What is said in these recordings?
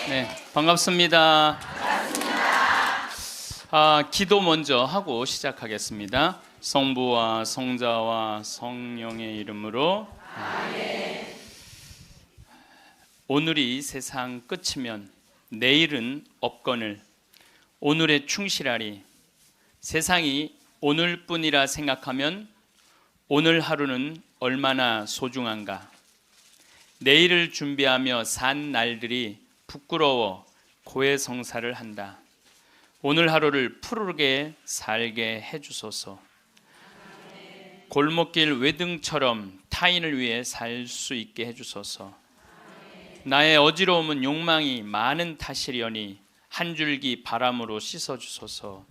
네, 반갑습니다. 기도 먼저 하고 시작하겠습니다. 성부와 성자와 성령의 이름으로 아멘. 오늘이 세상 끝이면 내일은 없거늘 오늘에 충실하리. 세상이 오늘뿐이라 생각하면 오늘 하루는 얼마나 소중한가. 내일을 준비하며 산 날들이 부끄러워 고해성사를 한다. 오늘 하루를 푸르게 살게 해주소서. 골목길 외등처럼 타인을 위해 살 수 있게 해주소서. 나의 어지러움은 욕망이 많은 탓이려니 한 줄기 바람으로 씻어주소서.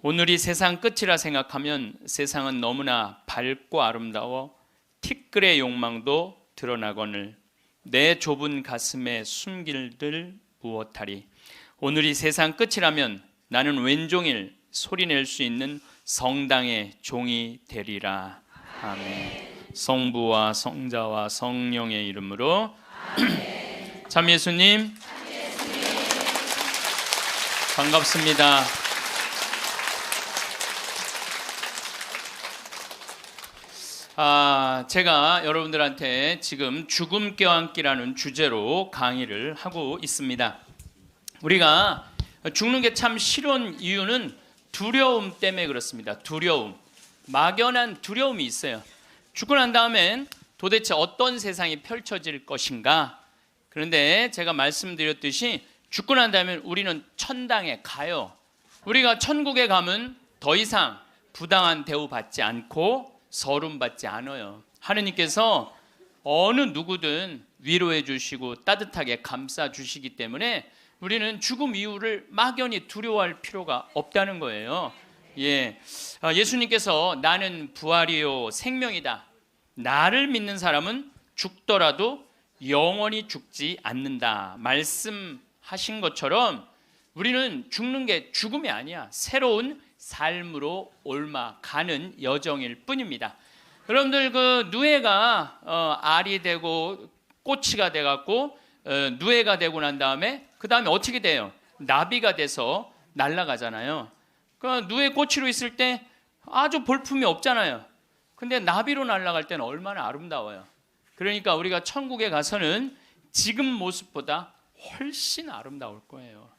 오늘이 세상 끝이라 생각하면 세상은 너무나 밝고 아름다워 티끌의 욕망도 드러나거늘 내 좁은 가슴에 숨길들 무엇하리. 오늘이 세상 끝이라면 나는 왼종일 소리낼 수 있는 성당의 종이 되리라. 아멘. 성부와 성자와 성령의 이름으로 아멘. 참 예수님 반갑습니다. 제가 여러분들한테 지금 죽음 껴안기라는 주제로 강의를 하고 있습니다. 우리가 죽는 게 참 싫은 이유는 두려움 때문에 그렇습니다. 두려움, 막연한 두려움이 있어요. 죽고 난 다음엔 도대체 어떤 세상이 펼쳐질 것인가. 그런데 제가 말씀드렸듯이 죽고 난 다음에 우리는 천당에 가요. 우리가 천국에 가면 더 이상 부당한 대우 받지 않고 서름 받지 않아요. 하느님께서 어느 누구든 위로해 주시고 따뜻하게 감싸 주시기 때문에 우리는 죽음 이후를 막연히 두려워할 필요가 없다는 거예요. 예수님께서 나는 부활이요 생명이다. 나를 믿는 사람은 죽더라도 영원히 죽지 않는다 말씀하신 것처럼 우리는 죽는 게 죽음이 아니야. 새로운 삶으로 옮아가는 여정일 뿐입니다. 여러분들 그 누에가 알이 되고 꼬치가 돼갖고 누에가 되고 난 다음에 그 다음에 어떻게 돼요? 나비가 돼서 날아가잖아요. 그 누에 꼬치로 있을 때 아주 볼품이 없잖아요. 근데 나비로 날아갈 때는 얼마나 아름다워요. 그러니까 우리가 천국에 가서는 지금 모습보다 훨씬 아름다울 거예요.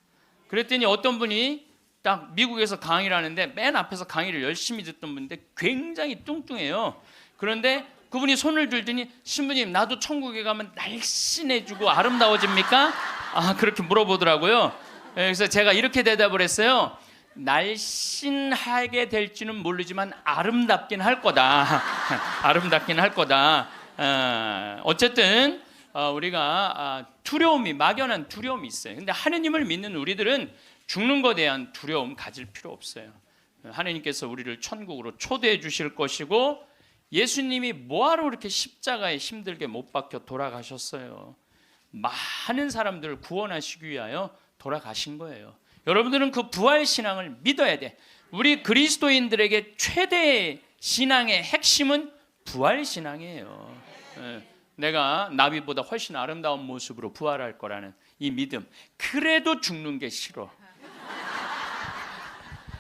그랬더니 어떤 분이 딱 미국에서 강의를 하는데 맨 앞에서 강의를 열심히 듣던 분인데 굉장히 뚱뚱해요. 그런데 그분이 손을 들더니 신부님 나도 천국에 가면 날씬해지고 아름다워집니까? 그렇게 물어보더라고요. 그래서 제가 이렇게 대답을 했어요. 날씬하게 될지는 모르지만 아름답긴 할 거다. 아름답긴 할 거다. 어쨌든 우리가 두려움이 막연한 두려움이 있어요. 근데 하느님을 믿는 우리들은 죽는 것에 대한 두려움 가질 필요 없어요. 하느님께서 우리를 천국으로 초대해 주실 것이고 예수님이 뭐하러 그렇게 십자가에 힘들게 못 박혀 돌아가셨어요. 많은 사람들을 구원하시기 위하여 돌아가신 거예요. 여러분들은 그 부활신앙을 믿어야 돼. 우리 그리스도인들에게 최대의 신앙의 핵심은 부활신앙이에요. 내가 나비보다 훨씬 아름다운 모습으로 부활할 거라는 이 믿음. 그래도 죽는 게 싫어.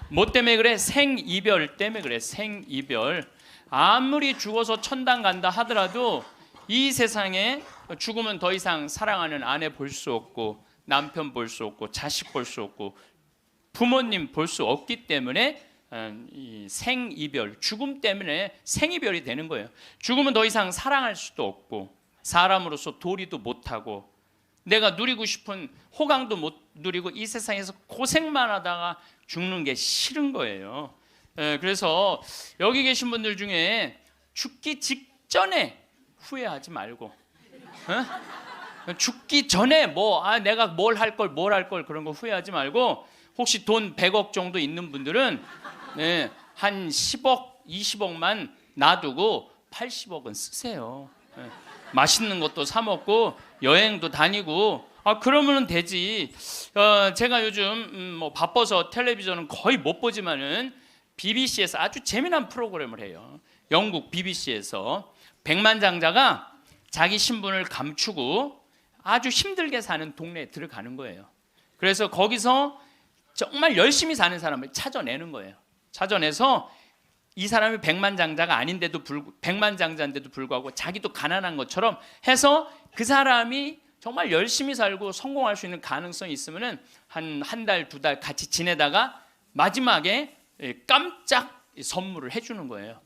뭐 때문에 그래? 생이별 때문에 그래. 생이별. 아무리 죽어서 천당 간다 하더라도 이 세상에 죽으면 더 이상 사랑하는 아내 볼 수 없고 남편 볼 수 없고 자식 볼 수 없고 부모님 볼 수 없기 때문에 이 생이별, 죽음 때문에 생이별이 되는 거예요. 죽으면 더 이상 사랑할 수도 없고 사람으로서 도리도 못하고 내가 누리고 싶은 호강도 못 누리고 이 세상에서 고생만 하다가 죽는 게 싫은 거예요. 그래서 여기 계신 분들 중에 죽기 직전에 후회하지 말고 죽기 전에 내가 뭘 할 걸 그런 거 후회하지 말고 혹시 돈 100억 정도 있는 분들은 한 10억, 20억만 놔두고 80억은 쓰세요. 맛있는 것도 사 먹고 여행도 다니고 그러면 되지. 제가 요즘 바빠서 텔레비전은 거의 못 보지만은 BBC에서 아주 재미난 프로그램을 해요. 영국 BBC에서 백만장자가 자기 신분을 감추고 아주 힘들게 사는 동네에 들어가는 거예요. 그래서 거기서 정말 열심히 사는 사람을 찾아내는 거예요. 찾아내서 이 사람이 백만장자인데도 불구하고 자기도 가난한 것처럼 해서 그 사람이 정말 열심히 살고 성공할 수 있는 가능성이 있으면은 한 달, 두 달 같이 지내다가 마지막에 깜짝 선물을 해주는 거예요.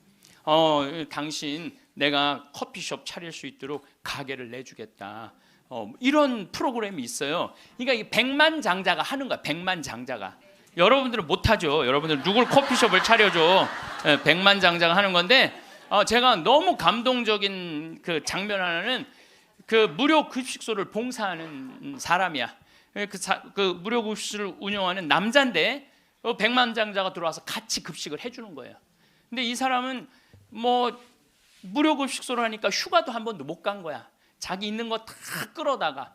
당신 내가 커피숍 차릴 수 있도록 가게를 내주겠다. 이런 프로그램이 있어요. 그러니까 이 백만장자가 하는 거야. 백만장자가. 여러분들은 못하죠. 여러분들 누굴 커피숍을 차려줘. 백만장자가 하는 건데 제가 너무 감동적인 그 장면 하나는 그 무료 급식소를 봉사하는 사람이야. 그 무료 급식소를 운영하는 남자인데 백만장자가 들어와서 같이 급식을 해주는 거예요. 근데 이 사람은 뭐 무료 급식소를 하니까 휴가도 한 번도 못 간 거야. 자기 있는 거 다 끌어다가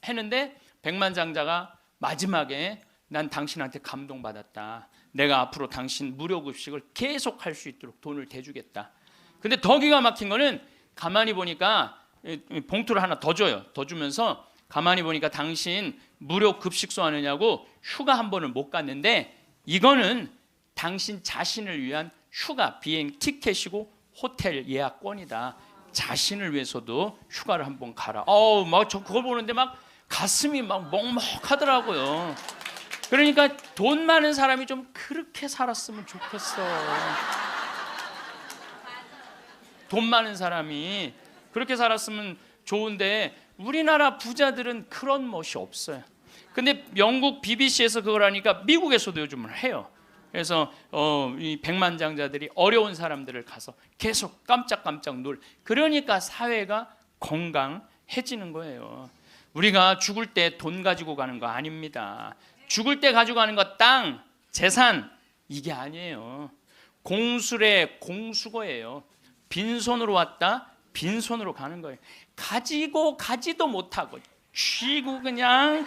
했는데 백만장자가 마지막에 난 당신한테 감동받았다. 내가 앞으로 당신 무료 급식을 계속 할 수 있도록 돈을 대주겠다. 근데 더 기가 막힌 거는 가만히 보니까 봉투를 하나 더 줘요. 더 주면서 가만히 보니까 당신 무료 급식소 하느냐고 휴가 한 번을 못 갔는데 이거는 당신 자신을 위한 휴가 비행 티켓이고 호텔 예약권이다. 자신을 위해서도 휴가를 한번 가라. 막 저 그걸 보는데 막 가슴이 막 먹먹하더라고요. 그러니까 돈 많은 사람이 좀 그렇게 살았으면 좋겠어. 돈 많은 사람이 그렇게 살았으면 좋은데 우리나라 부자들은 그런 멋이 없어요. 근데 영국 BBC에서 그걸 하니까 미국에서도 요즘은 해요. 그래서 이 백만장자들이 어려운 사람들을 가서 계속 깜짝깜짝 그러니까 사회가 건강해지는 거예요. 우리가 죽을 때 돈 가지고 가는 거 아닙니다. 죽을 때 가지고 가는 거 땅, 재산 이게 아니에요. 공수래 공수거예요. 빈손으로 왔다 빈손으로 가는 거예요. 가지고 가지도 못하고 쥐고 그냥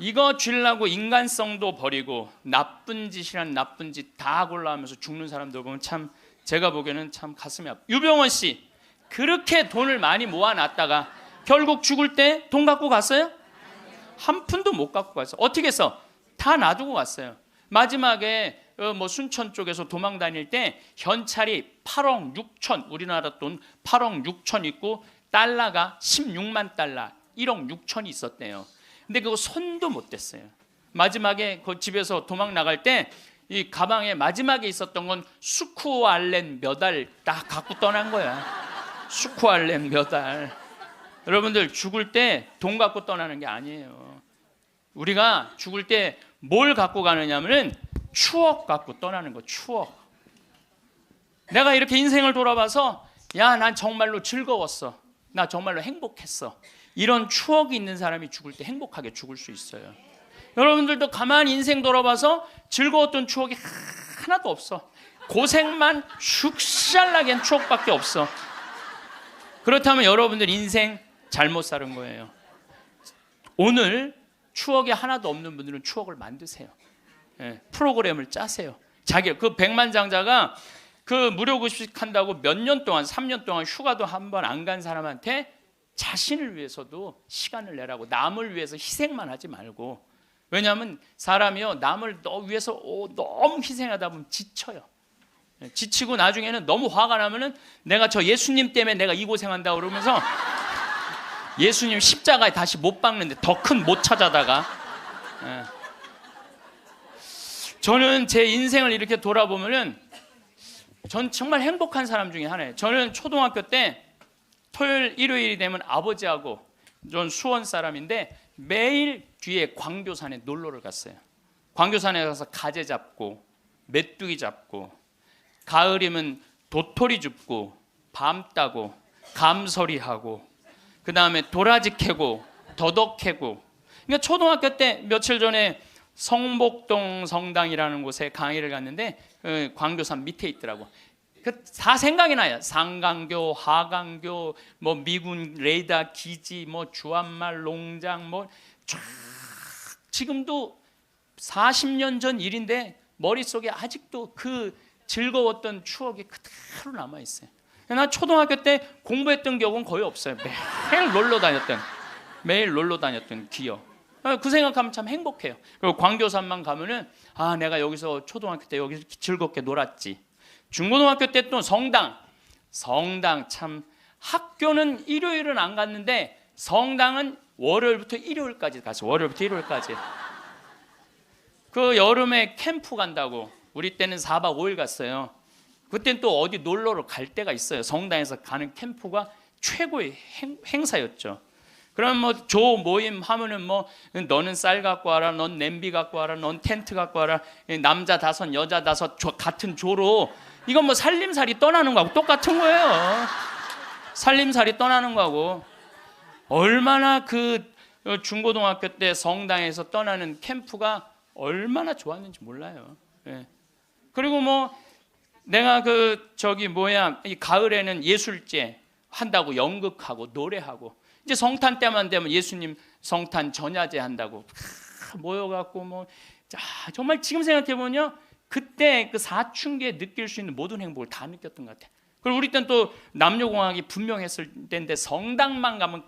이거 쥐려고 인간성도 버리고 나쁜 짓이란 나쁜 짓 다 골라하면서 죽는 사람들 보면 참 제가 보기에는 참 가슴이 아파요. 유병원 씨 그렇게 돈을 많이 모아놨다가 결국 죽을 때 돈 갖고 갔어요? 한 푼도 못 갖고 갔어요. 어떻게 해서? 다 놔두고 갔어요. 마지막에 뭐 순천 쪽에서 도망 다닐 때 현찰이 8억 6천 우리나라 돈 8억 6천 있고 달러가 16만 달러 1억 6천이 있었대요. 근데 그거 손도 못 댔어요. 마지막에 그 집에서 도망 나갈 때 이 가방에 마지막에 있었던 건 수쿠알렌 몇 알 딱 갖고 떠난 거야. 수쿠알렌 몇 알. 여러분들 죽을 때 돈 갖고 떠나는 게 아니에요. 우리가 죽을 때 뭘 갖고 가느냐면은 추억 갖고 떠나는 거. 추억. 내가 이렇게 인생을 돌아봐서 야, 난 정말로 즐거웠어. 나 정말로 행복했어. 이런 추억이 있는 사람이 죽을 때 행복하게 죽을 수 있어요. 여러분들도 가만히 인생 돌아봐서 즐거웠던 추억이 하나도 없어. 고생만 슉샬나게 한 추억밖에 없어. 그렇다면 여러분들 인생 잘못 사는 거예요. 오늘 추억이 하나도 없는 분들은 추억을 만드세요. 프로그램을 짜세요. 자기 그 백만장자가 그 무료 급식 한다고 몇 년 동안 3년 동안 휴가도 한 번 안 간 사람한테 자신을 위해서도 시간을 내라고 남을 위해서 희생만 하지 말고 왜냐하면 사람이요 남을 위해서 너무 희생하다 보면 지쳐요. 지치고 나중에는 너무 화가 나면은 내가 저 예수님 때문에 내가 이 고생한다 그러면서 예수님 십자가에 다시 못 박는데 더 큰 못 찾아다가 저는 제 인생을 이렇게 돌아보면은 전 정말 행복한 사람 중에 하나예요. 저는 초등학교 때 토요일 일요일이 되면 아버지하고 전 수원 사람인데 매일 뒤에 광교산에 놀러를 갔어요. 광교산에 가서 가재 잡고 메뚜기 잡고 가을이면 도토리 줍고 밤 따고 감서리하고 그 다음에 도라지 캐고 더덕 캐고. 그러니까 초등학교 때 며칠 전에 성복동 성당이라는 곳에 강의를 갔는데 광교산 밑에 있더라고. 다 생각이 나요. 상강교, 하강교, 뭐 미군 레이더 기지, 뭐 주한말 농장, 뭐 쫙 지금도 40년 전 일인데 머릿속에 아직도 그 즐거웠던 추억이 그대로 남아 있어요. 나 초등학교 때 공부했던 기억은 거의 없어요. 매일 놀러 다녔던 기억. 그 생각하면 참 행복해요. 그리고 광교산만 가면은 내가 여기서 초등학교 때 여기서 즐겁게 놀았지. 중고등학교 때 또 성당 참, 학교는 일요일은 안 갔는데 성당은 월요일부터 일요일까지 갔어요. 월요일부터 일요일까지. 그 여름에 캠프 간다고 우리 때는 4박 5일 갔어요. 그때는 또 어디 놀러를 갈 때가 있어요. 성당에서 가는 캠프가 최고의 행사였죠. 그럼 뭐 조 모임 하면은 뭐 너는 쌀 갖고 와라, 넌 냄비 갖고 와라, 넌 텐트 갖고 와라, 남자 5 여자 5 같은 조로, 이건 뭐 살림살이 떠나는 거하고 똑같은 거예요. 살림살이 떠나는 거하고. 얼마나 그 중고등학교 때 성당에서 떠나는 캠프가 얼마나 좋았는지 몰라요. 예. 그리고 뭐 내가 이 가을에는 예술제 한다고 연극하고 노래하고, 이제 성탄 때만 되면 예수님 성탄 전야제 한다고 모여갖고 뭐, 정말 지금 생각해보면 그때 그 사춘기에 느낄 수 있는 모든 행복을 다 느꼈던 것 같아. 그리고 우리 때는 또 남녀공학이 분명했을 때인데 성당만 가면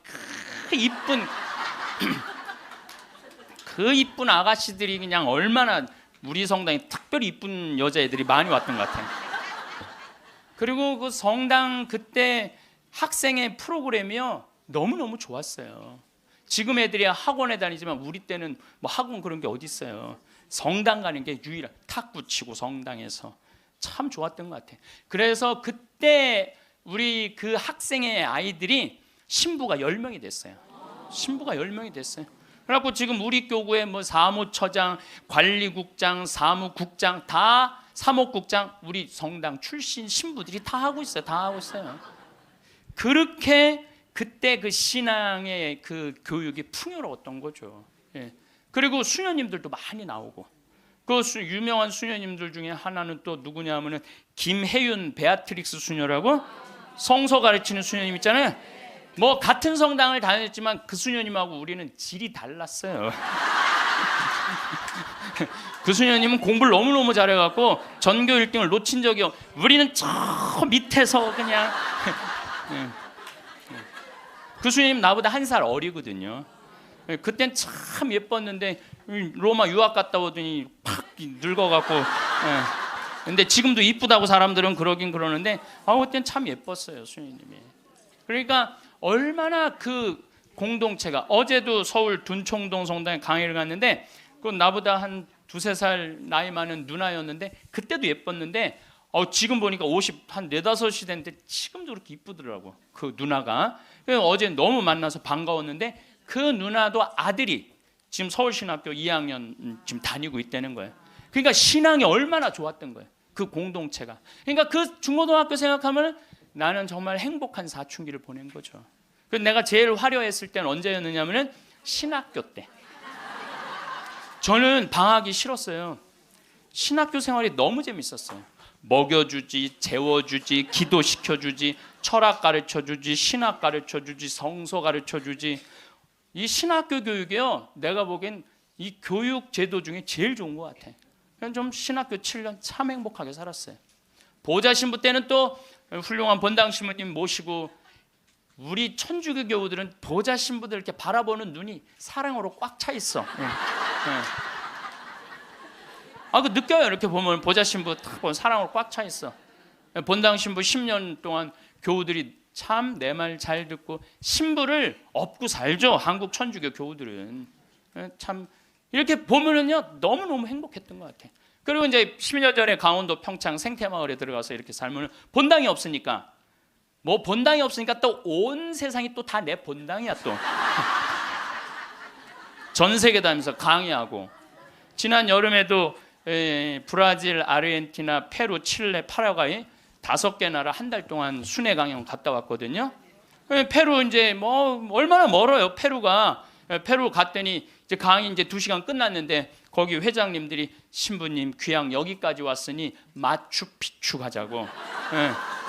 그 이쁜 아가씨들이 그냥 얼마나, 우리 성당에 특별히 이쁜 여자애들이 많이 왔던 것 같아요. 그리고 그 성당 그때 학생의 프로그램이요 너무너무 좋았어요. 지금 애들이 학원에 다니지만 우리 때는 뭐 학원 그런 게 어디 있어요. 성당 가는 게 유일한, 탁구 치고 성당에서 참 좋았던 것 같아요. 그래서 그때 우리 그 학생의 아이들이 신부가 10명이 됐어요. 신부가 10명이 됐어요. 그래갖고 지금 우리 교구에 뭐 사무처장, 관리국장, 사무국장, 다 사목국장, 우리 성당 출신 신부들이 다 하고 있어요. 다 하고 있어요. 그렇게 그때 그 신앙의 그 교육이 풍요로웠던 거죠. 예. 그리고 수녀님들도 많이 나오고, 그 유명한 수녀님들 중에 하나는 또 누구냐면은 김혜윤 베아트릭스 수녀라고, 성서 가르치는 수녀님 있잖아요. 뭐 같은 성당을 다녔지만 그 수녀님하고 우리는 질이 달랐어요. 그 수녀님은 공부를 너무너무 잘해갖고 전교 1등을 놓친 적이 우리는 저 밑에서 그냥 그 수녀님 나보다 1살 어리거든요. 그땐 참 예뻤는데 로마 유학 갔다 오더니 팍 늙어갖고, 근데 지금도 이쁘다고 사람들은 그러긴 그러는데 그땐 참 예뻤어요 수녀님이. 그러니까 얼마나 그 공동체가, 어제도 서울 둔총동 성당에 강의를 갔는데 그 나보다 한 2-3살 나이 많은 누나였는데 그때도 예뻤는데 지금 보니까 50, 한 4-5이 됐는데 지금도 그렇게 이쁘더라고 그 누나가. 어제 너무 만나서 반가웠는데 그 누나도 아들이 지금 서울신학교 2학년 지금 다니고 있다는 거예요. 그러니까 신앙이 얼마나 좋았던 거예요 그 공동체가. 그러니까 그 중고등학교 생각하면 나는 정말 행복한 사춘기를 보낸 거죠. 그래서 내가 제일 화려했을 때는 언제였느냐면은 신학교 때. 저는 방학이 싫었어요. 신학교 생활이 너무 재밌었어요. 먹여주지, 재워주지, 기도시켜주지, 철학 가르쳐주지, 신학 가르쳐주지, 성서 가르쳐주지. 이 신학교 교육이요, 내가 보기엔 이 교육 제도 중에 제일 좋은 것 같아. 그냥 좀 신학교 7년 참 행복하게 살았어요. 보좌 신부 때는 또 훌륭한 본당 신부님 모시고, 우리 천주교 교우들은 보좌 신부들 이렇게 바라보는 눈이 사랑으로 꽉 차 있어. 그 느껴요. 이렇게 보면 보좌 신부 딱 보면 사랑으로 꽉 차 있어. 본당 신부 10년 동안 교우들이 참 내 말 잘 듣고 신부를 업고 살죠. 한국 천주교 교우들은 참 이렇게 보면은요 너무너무 행복했던 것 같아. 그리고 이제 10년 전에 강원도 평창 생태마을에 들어가서 이렇게 살면 본당이 없으니까, 뭐 본당이 없으니까 또 온 세상이 또 다 내 본당이야 또. 전 세계 다니면서 강의하고, 지난 여름에도 브라질, 아르헨티나, 페루, 칠레, 파라과이 5개 나라 한 달 동안 순회 강연 갔다 왔거든요. 페루 이제 뭐 얼마나 멀어요 페루가. 페루 갔더니 이제 강의 이제 2시간 끝났는데 거기 회장님들이 신부님 귀양 여기까지 왔으니 마추픽추 가자고.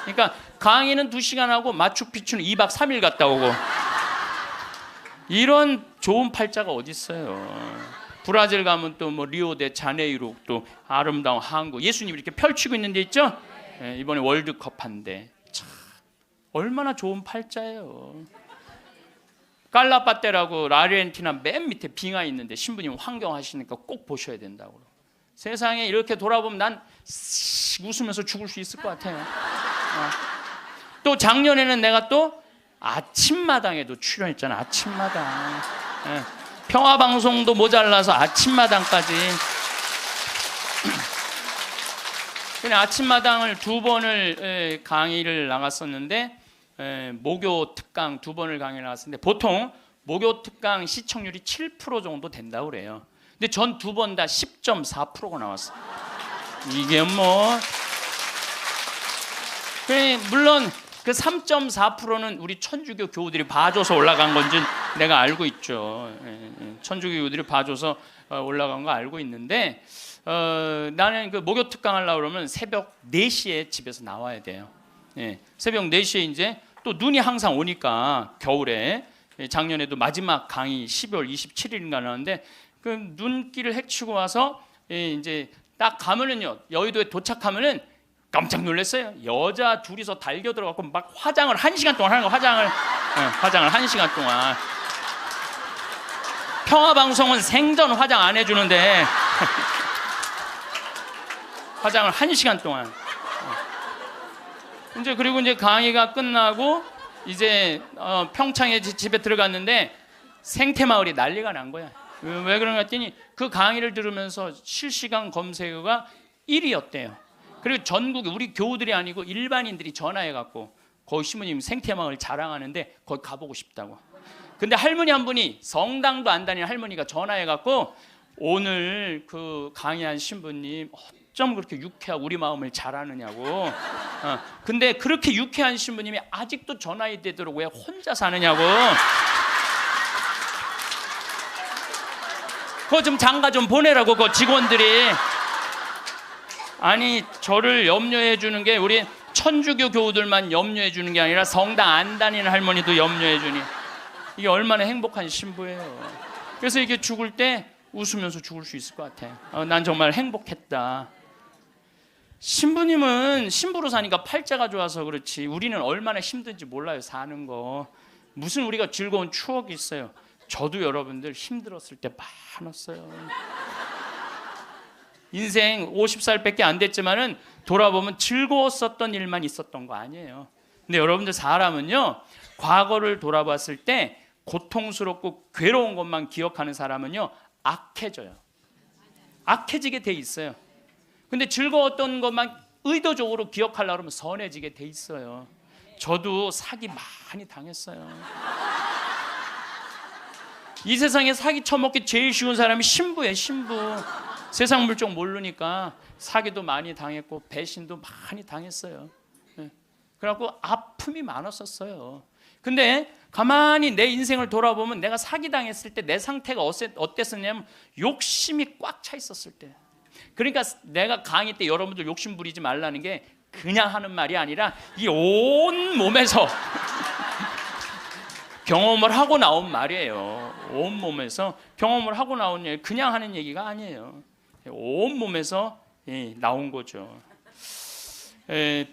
그러니까 강의는 2시간 하고 마추픽추는 2박 3일 갔다 오고. 이런 좋은 팔자가 어디 있어요. 브라질 가면 또 뭐 리오데 자네이루 또 아름다운 항구, 예수님이 이렇게 펼치고 있는 데 있죠. 이번에 월드컵 한데 참 얼마나 좋은 팔자예요. 깔라빠떼라고 아르헨티나 맨 밑에 빙하 있는데 신부님 환경하시니까 꼭 보셔야 된다고. 세상에 이렇게 돌아보면 난 웃으면서 죽을 수 있을 것 같아요. 또 작년에는 내가 또 아침마당에도 출연했잖아. 아침마당. 평화방송도 모자라서 아침마당까지. 그냥 아침마당을 2번을 강의를 나갔었는데 목요 특강 2번을 강의를 나갔었는데 보통 목요 특강 시청률이 7% 정도 된다고 그래요. 근데 전 2번 다 10.4%가 나왔어요. 이게 뭐 물론 그 3.4%는 우리 천주교 교우들이 봐줘서 올라간 건지 내가 알고 있죠. 천주교 교우들이 봐줘서 올라간 거 알고 있는데 나는 그 목요 특강 하려고 그러면 새벽 4시에 집에서 나와야 돼요. 새벽 4시에 이제 또 눈이 항상 오니까 겨울에 작년에도 마지막 강의 12월 27일인가 나왔는데 그 눈길을 헤치고 와서 이제 딱 가면은요 여의도에 도착하면은 깜짝 놀랐어요. 여자 둘이서 달겨 들어가고 막 화장을 1시간 동안 하는 거. 화장을 1시간 동안. 평화방송은 생전 화장 안 해주는데 화장을 1시간 동안. 이제 그리고 이제 강의가 끝나고 이제 평창에 집에 들어갔는데 생태마을이 난리가 난 거야. 왜 그런가 했더니 그 강의를 들으면서 실시간 검색어가 1위였대요. 그리고 전국에 우리 교우들이 아니고 일반인들이 전화해갖고 거기 신부님 생태마을 자랑하는데 거기 가보고 싶다고. 근데 할머니 한 분이 성당도 안 다니는 할머니가 전화해갖고 오늘 그 강의한 신부님 어쩜 그렇게 유쾌하고 우리 마음을 잘 아느냐고. 근데 그렇게 유쾌한 신부님이 아직도 전화이 되도록 왜 혼자 사느냐고. 그거 좀 장가 좀 보내라고 그 직원들이. 아니 저를 염려해 주는 게 우리 천주교 교우들만 염려해 주는 게 아니라 성당 안 다니는 할머니도 염려해 주니 이게 얼마나 행복한 신부예요. 그래서 이게 죽을 때 웃으면서 죽을 수 있을 것 같아. 난 정말 행복했다. 신부님은 신부로 사니까 팔자가 좋아서 그렇지 우리는 얼마나 힘든지 몰라요. 사는 거. 무슨 우리가 즐거운 추억이 있어요. 저도 여러분들 힘들었을 때 많았어요. 인생 50살밖에 안 됐지만은 돌아보면 즐거웠었던 일만 있었던 거 아니에요. 근데 여러분들 사람은요 과거를 돌아봤을 때 고통스럽고 괴로운 것만 기억하는 사람은요 악해져요. 악해지게 돼 있어요. 근데 즐거웠던 것만 의도적으로 기억하려고 하면 선해지게 돼 있어요. 저도 사기 많이 당했어요. 이 세상에 사기 쳐먹기 제일 쉬운 사람이 신부예요. 신부. 세상 물정 모르니까 사기도 많이 당했고 배신도 많이 당했어요. 그래갖고 아픔이 많았었어요. 근데 가만히 내 인생을 돌아보면 내가 사기당했을 때 내 상태가 어땠었냐면 욕심이 꽉 차 있었을 때. 그러니까 내가 강의 때 여러분들 욕심 부리지 말라는 게 그냥 하는 말이 아니라 이 온 몸에서 경험을 하고 나온 말이에요. 온 몸에서 경험을 하고 나온 얘기, 그냥 하는 얘기가 아니에요. 온 몸에서 나온 거죠.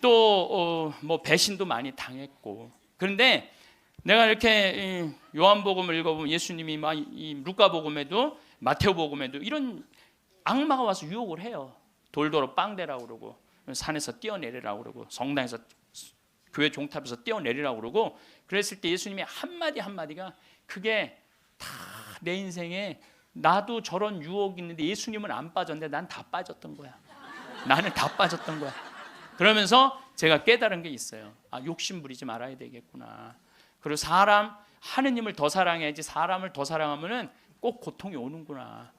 또 뭐 배신도 많이 당했고. 그런데 내가 이렇게 요한복음을 읽어보면 예수님이 막 이 루카복음에도 마테오복음에도 이런 악마가 와서 유혹을 해요. 돌도로 빵대라고 그러고 산에서 뛰어내리라고 그러고 성당에서 교회 종탑에서 뛰어내리라고 그러고 그랬을 때 예수님이 한마디 한마디가 그게 다 내 인생에 나도 저런 유혹이 있는데 예수님은 안 빠졌는데 난 다 빠졌던 거야. 나는 다 빠졌던 거야. 그러면서 제가 깨달은 게 있어요. 아, 욕심 부리지 말아야 되겠구나. 그리고 하느님을 더 사랑해야지 사람을 더 사랑하면은 꼭 고통이 오는구나.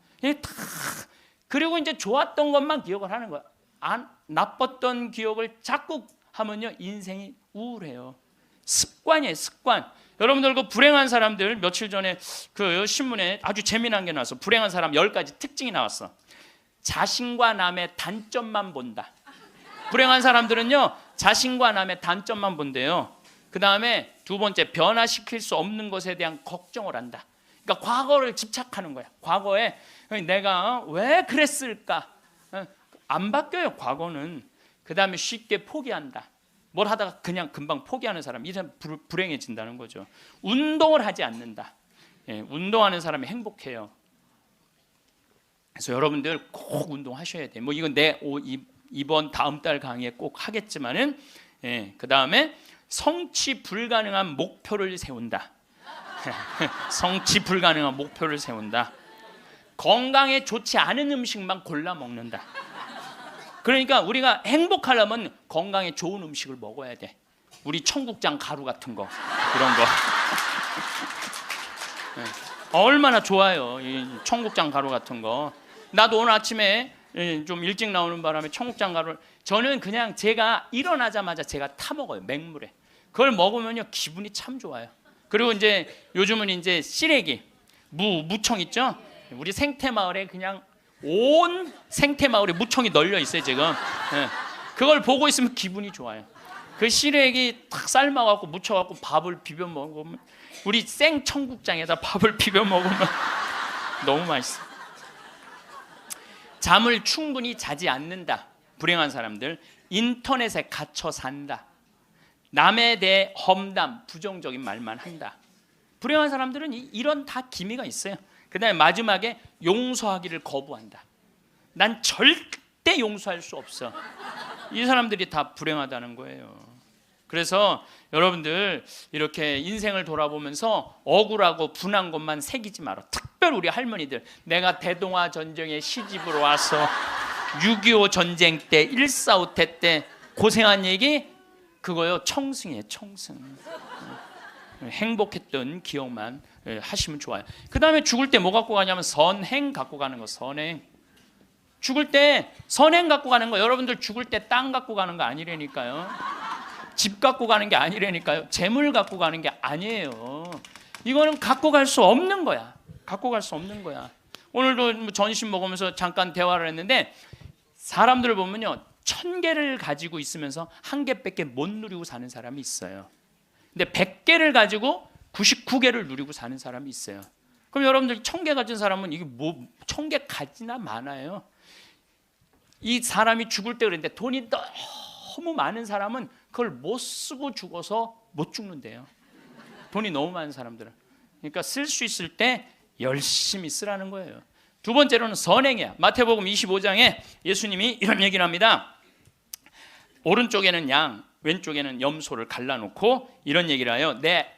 그리고 이제 좋았던 것만 기억을 하는 거야. 나빴던 기억을 자꾸 하면요 인생이 우울해요. 습관이에요, 습관. 여러분들 그 불행한 사람들 며칠 전에 그 신문에 아주 재미난 게 나왔어. 불행한 사람 10가지 특징이 나왔어. 자신과 남의 단점만 본다. 불행한 사람들은요 자신과 남의 단점만 본대요. 그 다음에 두 번째, 변화시킬 수 없는 것에 대한 걱정을 한다. 그러니까 과거를 집착하는 거야. 과거에 내가 왜 그랬을까? 안 바뀌어요, 과거는. 그 다음에 쉽게 포기한다. 뭘 하다가 그냥 금방 포기하는 사람, 이 사람 불행해진다는 거죠. 운동을 하지 않는다. 예, 운동하는 사람이 행복해요. 그래서 여러분들 꼭 운동하셔야 돼요. 뭐 이건 이번 다음 달 강의에 꼭 하겠지만은, 예, 그 다음에 성취 불가능한 목표를 세운다. 성취 불가능한 목표를 세운다. 건강에 좋지 않은 음식만 골라 먹는다. 그러니까 우리가 행복하려면 건강에 좋은 음식을 먹어야 돼. 우리 청국장 가루 같은 거, 이런 거. 얼마나 좋아요, 이 청국장 가루 같은 거. 나도 오늘 아침에 좀 일찍 나오는 바람에 청국장 가루를, 저는 그냥 제가 일어나자마자 제가 타 먹어요, 맹물에. 그걸 먹으면요 기분이 참 좋아요. 그리고 이제 요즘은 이제 시래기, 무청 있죠? 우리 생태마을에 그냥 온 생태마을에 무청이 널려 있어요 지금. 예. 그걸 보고 있으면 기분이 좋아요. 그 시래기 탁 삶아갖고 무쳐갖고 밥을 비벼 먹으면, 우리 생청국장에다 밥을 비벼 먹으면 너무 맛있어. 잠을 충분히 자지 않는다. 불행한 사람들. 인터넷에 갇혀 산다. 남에 대해 험담, 부정적인 말만 한다. 불행한 사람들은 이런 다 기미가 있어요. 그 다음에 마지막에 용서하기를 거부한다. 난 절대 용서할 수 없어. 이 사람들이 다 불행하다는 거예요. 그래서 여러분들 이렇게 인생을 돌아보면서 억울하고 분한 것만 새기지 마라. 특별히 우리 할머니들, 내가 대동아 전쟁에 시집으로 와서 6.25 전쟁 때 1.4.5태 때 고생한 얘기, 그거요 청승이에요, 청승. 행복했던 기억만 하시면 좋아요. 그 다음에 죽을 때 뭐 갖고 가냐면 선행 갖고 가는 거. 선행. 죽을 때 선행 갖고 가는 거. 여러분들 죽을 때 땅 갖고 가는 거 아니라니까요. 집 갖고 가는 게 아니라니까요. 재물 갖고 가는 게 아니에요. 이거는 갖고 갈 수 없는 거야. 갖고 갈 수 없는 거야. 오늘도 전심 먹으면서 잠깐 대화를 했는데, 사람들을 보면요 1000개를 가지고 있으면서 1개밖에 못 누리고 사는 사람이 있어요. 근데 100개를 가지고 99개를 누리고 사는 사람이 있어요. 그럼 여러분들 1000개 가진 사람은 이게 뭐 1000개 가지나 많아요. 이 사람이 죽을 때 그랬는데, 돈이 너무 많은 사람은 그걸 못 쓰고 죽어서 못 죽는데요. 돈이 너무 많은 사람들은. 그러니까 쓸 수 있을 때 열심히 쓰라는 거예요. 두 번째로는 선행이야. 마태복음 25장에 예수님이 이런 얘기를 합니다. 오른쪽에는 양, 왼쪽에는 염소를 갈라놓고 이런 얘기를 해요. 내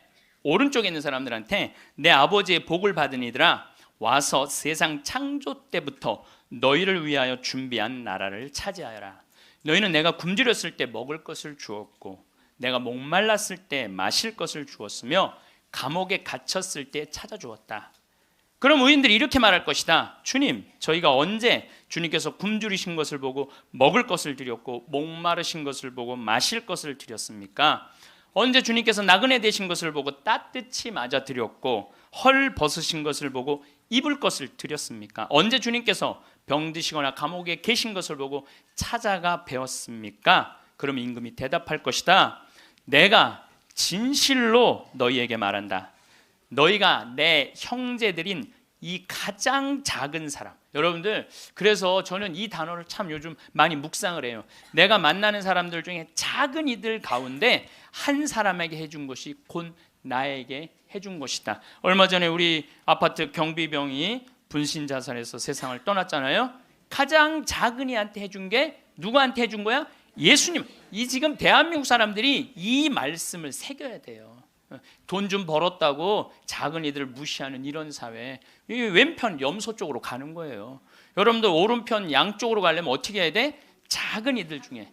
오른쪽에 있는 사람들한테, 내 아버지의 복을 받은 이들아, 와서 세상 창조 때부터 너희를 위하여 준비한 나라를 차지하여라. 너희는 내가 굶주렸을 때 먹을 것을 주었고, 내가 목말랐을 때 마실 것을 주었으며, 감옥에 갇혔을 때 찾아주었다. 그럼 의인들이 이렇게 말할 것이다. 주님, 저희가 언제 주님께서 굶주리신 것을 보고 먹을 것을 드렸고, 목마르신 것을 보고 마실 것을 드렸습니까? 언제 주님께서 나그네 되신 것을 보고 따뜻히 맞아 드렸고, 헐 벗으신 것을 보고 입을 것을 드렸습니까? 언제 주님께서 병드시거나 감옥에 계신 것을 보고 찾아가 배웠습니까? 그럼 임금이 대답할 것이다. 내가 진실로 너희에게 말한다. 너희가 내 형제들인 이 가장 작은 사람. 여러분들, 그래서 저는 이 단어를 참 요즘 많이 묵상을 해요. 내가 만나는 사람들 중에 작은 이들 가운데 한 사람에게 해준 것이 곧 나에게 해준 것이다. 얼마 전에 우리 아파트 경비병이 분신 자살해서 세상을 떠났잖아요. 가장 작은 이한테 해준 게 누구한테 해준 거야? 예수님. 이 지금 대한민국 사람들이 이 말씀을 새겨야 돼요. 돈 좀 벌었다고 작은 이들을 무시하는 이런 사회, 이 왼편 염소 쪽으로 가는 거예요. 여러분들 오른편 양쪽으로 가려면 어떻게 해야 돼? 작은 이들 중에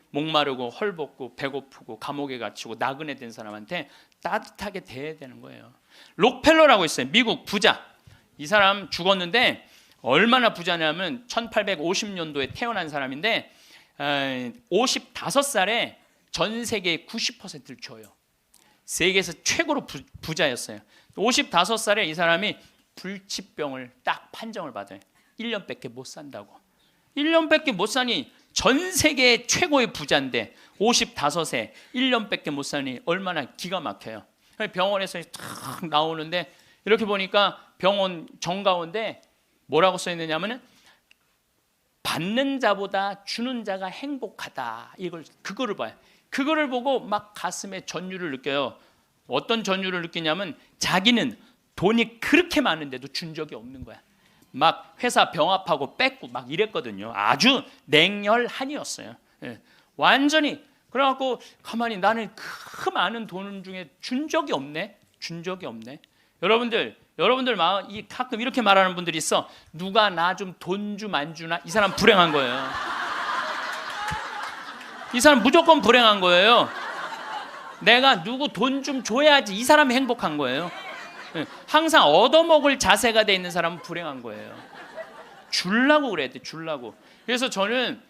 목마르고 헐벗고 배고프고 감옥에 갇히고 나그네 된 사람한테 따뜻하게 대해야 되는 거예요. 록펠러라고 있어요. 미국 부자. 이 사람 죽었는데 얼마나 부자냐면 1850년도에 태어난 사람인데 55살에 전 세계의 90%를 줘요. 세계에서 최고로 부자였어요. 55살에 이 사람이 불치병을 딱 판정을 받아요. 1년밖에 못 산다고. 1년밖에 못 사니 전 세계 최고의 부자인데 55세 1년밖에 못 사니 얼마나 기가 막혀요. 병원에서 탁 나오는데 이렇게 보니까 병원 정가운데 뭐라고 써 있느냐면은 받는 자보다 주는 자가 행복하다. 그거를 봐요. 그거를 보고 막 가슴에 전율을 느껴요. 어떤 전율을 느끼냐면 자기는 돈이 그렇게 많은데도 준 적이 없는 거야. 막 회사 병합하고 뺏고 막 이랬거든요. 아주 냉혈한이었어요. 예. 완전히. 그래갖고 가만히 나는 그 많은 돈 중에 준 적이 없네. 준 적이 없네. 여러분들 마음 가끔 이렇게 말하는 분들이 있어. 누가 나 좀 돈 좀 안 주나? 이 사람 불행한 거예요. 이 사람 무조건 불행한 거예요. 내가 누구 돈 좀 줘야지 이 사람이 행복한 거예요. 항상 얻어먹을 자세가 돼 있는 사람은 불행한 거예요. 주려고 그래야 돼. 주려고. 그래서 저는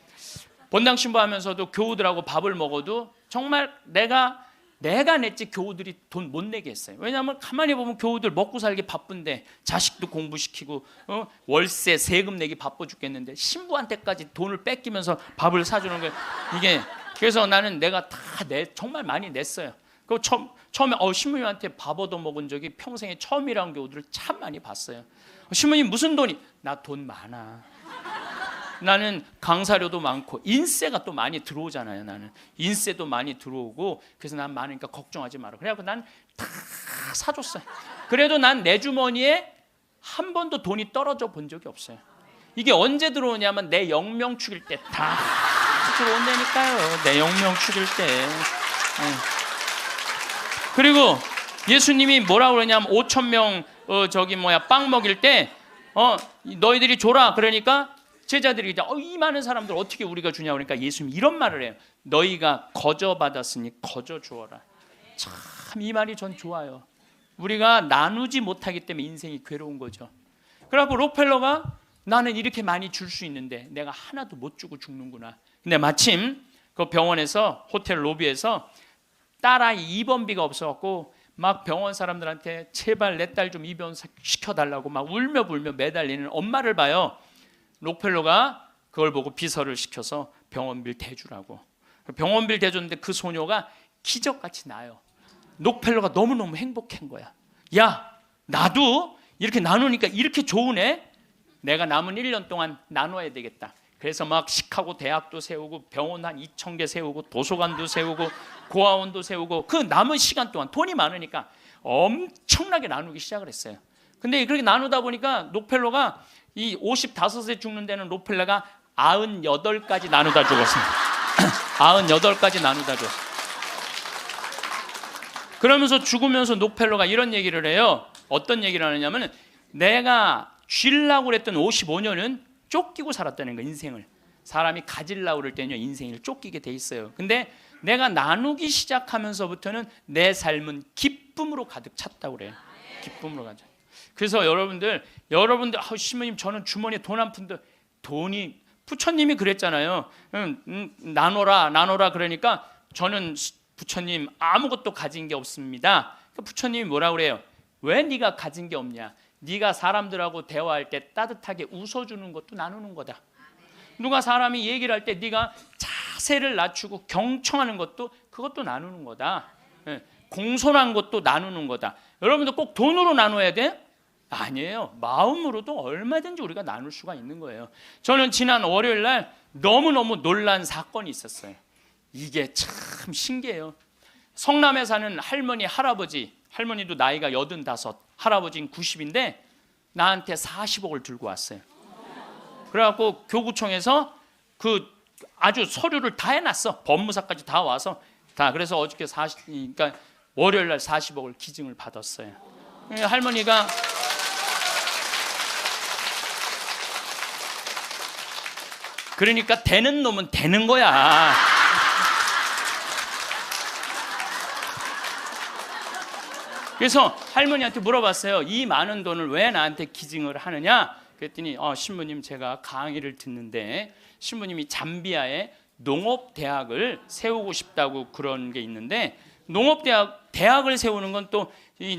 본당 신부하면서도 교우들하고 밥을 먹어도 정말 내가 냈지 교우들이 돈 못 내게 했어요. 왜냐하면 가만히 보면 교우들 먹고 살기 바쁜데 자식도 공부시키고 월세 세금 내기 바빠 죽겠는데 신부한테까지 돈을 뺏기면서 밥을 사주는 거예요. 이게 그래서 나는 내가 다 정말 많이 냈어요. 그 처음에 신부님한테 밥 얻어 먹은 적이 평생에 처음이라는 교우들을 참 많이 봤어요. 신부님 무슨 돈이? 나 돈 많아. 나는 강사료도 많고 인세가 또 많이 들어오잖아요. 나는 인세도 많이 들어오고 그래서 난 많으니까 걱정하지 마라. 그래갖고 난 다 사줬어요. 그래도 난 내 주머니에 한 번도 돈이 떨어져 본 적이 없어요. 이게 언제 들어오냐면 내 영명 축일 때 다 들어온다니까요. 내 영명 축일 때. 그리고 예수님이 뭐라 그러냐면 5,000명 빵 먹일 때 너희들이 줘라. 그러니까 제자들이 이 많은 사람들 어떻게 우리가 주냐 그러니까 예수님이 이런 말을 해요. 너희가 거저 받았으니 거저 주어라. 참 이 말이 전 좋아요. 우리가 나누지 못하기 때문에 인생이 괴로운 거죠. 그래갖고 록펠러가 나는 이렇게 많이 줄 수 있는데 내가 하나도 못 주고 죽는구나. 근데 마침 그 병원에서 호텔 로비에서 딸아이 입원비가 없어갖고 막 병원 사람들한테 제발 내 딸 좀 입원 시켜달라고 막 울며 불며 매달리는 엄마를 봐요. 록펠러가 그걸 보고 비서를 시켜서 병원비를 대주라고. 병원비를 대줬는데 그 소녀가 기적같이 나요. 록펠러가 너무너무 행복한 거야. 야, 나도 이렇게 나누니까 이렇게 좋으네. 내가 남은 1년 동안 나눠야 되겠다. 그래서 막 시카고 대학도 세우고 병원 한 2,000개 세우고 도서관도 세우고 고아원도 세우고 그 남은 시간 동안 돈이 많으니까 엄청나게 나누기 시작을 했어요. 근데 그렇게 나누다 보니까 록펠러가 이 55세 죽는 데는 록펠러가 98까지 나누다 죽었어요. 98까지 나누다 죽었어요. 그러면서 죽으면서 록펠러가 이런 얘기를 해요. 어떤 얘기를 하느냐면 내가 쥐려고 그랬던 55년은 쫓기고 살았다는 거예요. 인생을. 사람이 가지려고 그럴 때는요 인생을 쫓기게 돼 있어요. 근데 내가 나누기 시작하면서부터는 내 삶은 기쁨으로 가득 찼다고 그래요. 기쁨으로 가득. 그래서 여러분들 신부님 저는 주머니에 돈 한 푼도 돈이 부처님이 그랬잖아요. 나눠라 그러니까 저는 부처님 아무것도 가진 게 없습니다. 부처님이 뭐라 그래요? 왜 네가 가진 게 없냐? 네가 사람들하고 대화할 때 따뜻하게 웃어주는 것도 나누는 거다. 누가 사람이 얘기를 할 때 네가 자세를 낮추고 경청하는 것도 그것도 나누는 거다. 공손한 것도 나누는 거다. 여러분들 꼭 돈으로 나눠야 돼? 아니에요. 마음으로도 얼마든지 우리가 나눌 수가 있는 거예요. 저는 지난 월요일 날 너무너무 놀란 사건이 있었어요. 이게 참 신기해요. 성남에 사는 할머니도 나이가 85, 할아버지는 90인데 나한테 40억을 들고 왔어요. 그래갖고 교구청에서 그 아주 서류를 다 해놨어. 법무사까지 다 와서 다. 그래서 어저께 그러니까 월요일 날 40억을 기증을 받았어요. 할머니가 그러니까 되는 놈은 되는 거야. 그래서 할머니한테 물어봤어요. 이 많은 돈을 왜 나한테 기증을 하느냐? 그랬더니 신부님 제가 강의를 듣는데 신부님이 잠비아에 농업대학을 세우고 싶다고 그런 게 있는데 농업대학을 세우는 건 또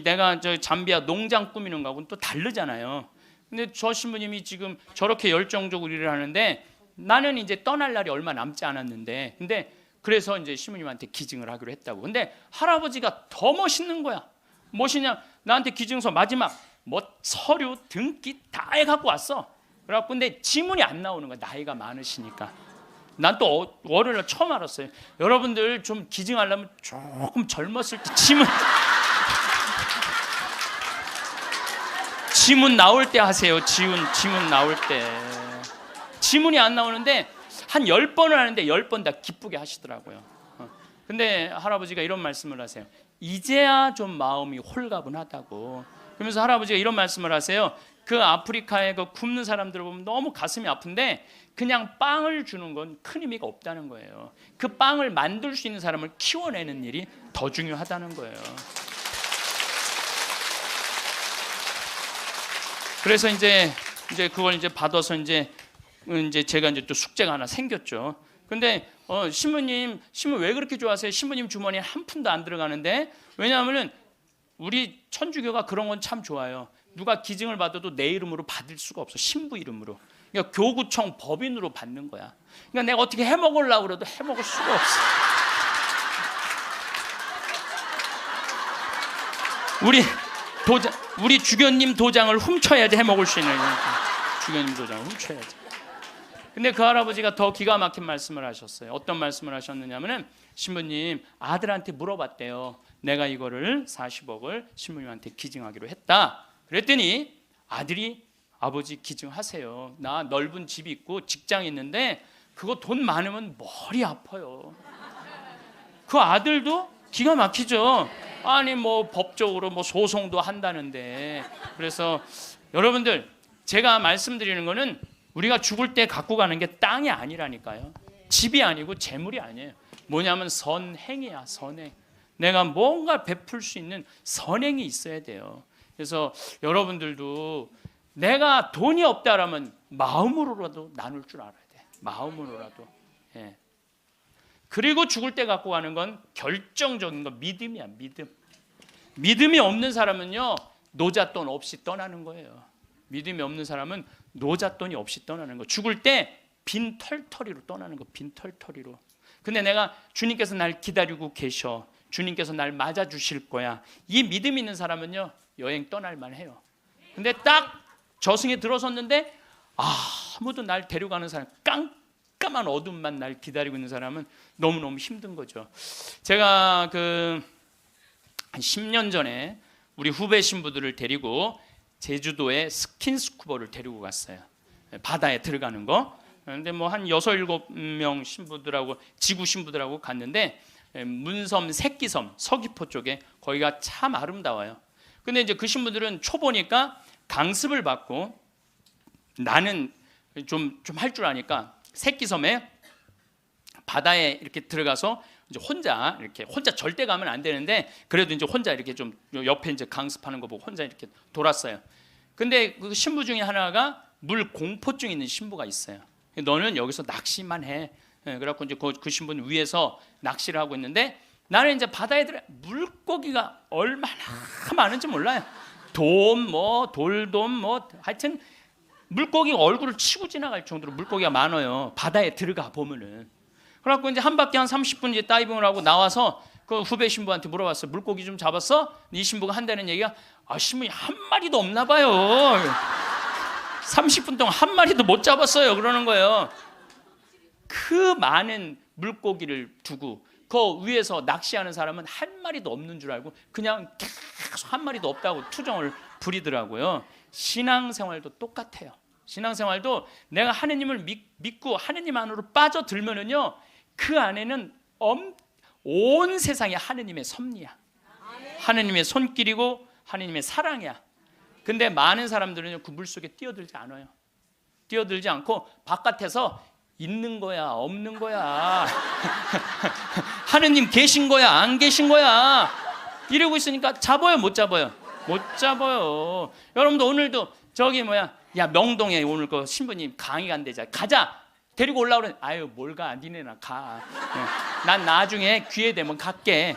내가 잠비아 농장 꾸미는 거하고는 또 다르잖아요. 근데 저 신부님이 지금 저렇게 열정적으로 일을 하는데 나는 이제 떠날 날이 얼마 남지 않았는데 근데 그래서 이제 신부님한테 기증을 하기로 했다고. 근데 할아버지가 더 멋있는 거야. 무엇이냐? 나한테 기증서 마지막 서류 등기 다 해갖고 왔어. 그래갖고 근데 지문이 안 나오는 거야. 나이가 많으시니까 난 또 월요일날 처음 알았어요. 여러분들 좀 기증하려면 조금 젊었을 때 지문 나올 때 하세요. 지문 나올 때. 지문이 안 나오는데 한 10번을 하는데 10번 다 기쁘게 하시더라고요. 근데 할아버지가 이런 말씀을 하세요. 이제야 좀 마음이 홀가분하다고. 그러면서 할아버지가 이런 말씀을 하세요. 그 아프리카에 그 굶는 사람들을 보면 너무 가슴이 아픈데 그냥 빵을 주는 건 큰 의미가 없다는 거예요. 그 빵을 만들 수 있는 사람을 키워내는 일이 더 중요하다는 거예요. 그래서 이제 그걸 이제 받아서 이제 제가 이제 또 숙제가 하나 생겼죠. 근데 신부님 왜 그렇게 좋아하세요? 신부님 주머니에 한 푼도 안 들어가는데. 왜냐하면은 우리 천주교가 그런 건 참 좋아요. 누가 기증을 받아도 내 이름으로 받을 수가 없어. 신부 이름으로. 그러니까 교구청 법인으로 받는 거야. 그러니까 내가 어떻게 해먹으려고 그래도 해먹을 수가 없어. 우리 주교님 도장을 훔쳐야지 해먹을 수 있는 거니까. 주교님 도장을 훔쳐야지. 근데 그 할아버지가 더 기가 막힌 말씀을 하셨어요. 어떤 말씀을 하셨느냐면은 신부님 아들한테 물어봤대요. 내가 이거를 40억을 신부님한테 기증하기로 했다. 그랬더니 아들이 아버지 기증하세요. 나 넓은 집이 있고 직장이 있는데 그거 돈 많으면 머리 아파요. 그 아들도 기가 막히죠. 아니 뭐 법적으로 뭐 소송도 한다는데. 그래서 여러분들 제가 말씀드리는 거는 우리가 죽을 때 갖고 가는 게 땅이 아니라니까요. 집이 아니고 재물이 아니에요. 뭐냐면 선행이야. 선행. 내가 뭔가 베풀 수 있는 선행이 있어야 돼요. 그래서 여러분들도 내가 돈이 없다라면 마음으로라도 나눌 줄 알아야 돼. 마음으로라도. 예. 그리고 죽을 때 갖고 가는 건 결정적인 건 믿음이야. 믿음이 없는 사람은요 노잣돈 없이 떠나는 거예요. 믿음이 없는 사람은 노잣돈이 없이 떠나는 거. 죽을 때 빈 털터리로 떠나는 거. 빈 털터리로. 근데 내가 주님께서 날 기다리고 계셔. 주님께서 날 맞아주실 거야. 이 믿음 있는 사람은요 여행 떠날 만해요. 근데 딱 저승에 들어섰는데 아무도 날 데려가는 사람, 깜깜한 어둠만 날 기다리고 있는 사람은 너무너무 힘든 거죠. 제가 한 10년 전에 우리 후배 신부들을 데리고 제주도에 스킨스쿠버를 데리고 갔어요. 바다에 들어가는 거. 근데 뭐 한 6, 7명 신부들하고 지구 신부들하고 갔는데 문섬 새끼섬 서귀포 쪽에 거기가 참 아름다워요. 근데 이제 그 신부들은 초보니까 강습을 받고 나는 좀 할 줄 아니까 새끼섬에 바다에 이렇게 들어가서 이제 혼자 절대 가면 안 되는데 그래도 이제 혼자 이렇게 좀 옆에 이제 강습하는 거 보고 혼자 이렇게 돌았어요. 근데 그 신부 중에 하나가 물 공포증 있는 신부가 있어요. 너는 여기서 낚시만 해. 그래갖고 이제 그 신부는 위에서 낚시를 하고 있는데 나는 이제 바다에 들어 물고기가 얼마나 많은지 몰라요. 돌돔 하여튼 물고기가 얼굴을 치고 지나갈 정도로 물고기가 많아요. 바다에 들어가 보면은. 그래갖고 이제 한 바퀴 한 30분 이제 다이빙을 하고 나와서 그 후배 신부한테 물어봤어요. 물고기 좀 잡았어? 이 신부가 한다는 얘기가 신부님 한 마리도 없나 봐요. 30분 동안 한 마리도 못 잡았어요. 그러는 거예요. 그 많은 물고기를 두고 그 위에서 낚시하는 사람은 한 마리도 없는 줄 알고 그냥 계속 한 마리도 없다고 투정을 부리더라고요. 신앙생활도 똑같아요. 신앙생활도 내가 하느님을 믿고 하느님 안으로 빠져들면은요 그 안에는 온 세상이 하느님의 섭리야. 하느님의 손길이고 하느님의 사랑이야. 근데 많은 사람들은 그 물속에 뛰어들지 않아요. 뛰어들지 않고 바깥에서 있는 거야 없는 거야 하느님 계신 거야 안 계신 거야 이러고 있으니까 잡아요 못 잡아요? 못 잡아요. 여러분도 오늘도 야 명동에 오늘 그 신부님 강의 간대자 가자 데리고 올라오래. 아유 뭘 가 니네나 가. 난 나중에 기회 되면 갈게.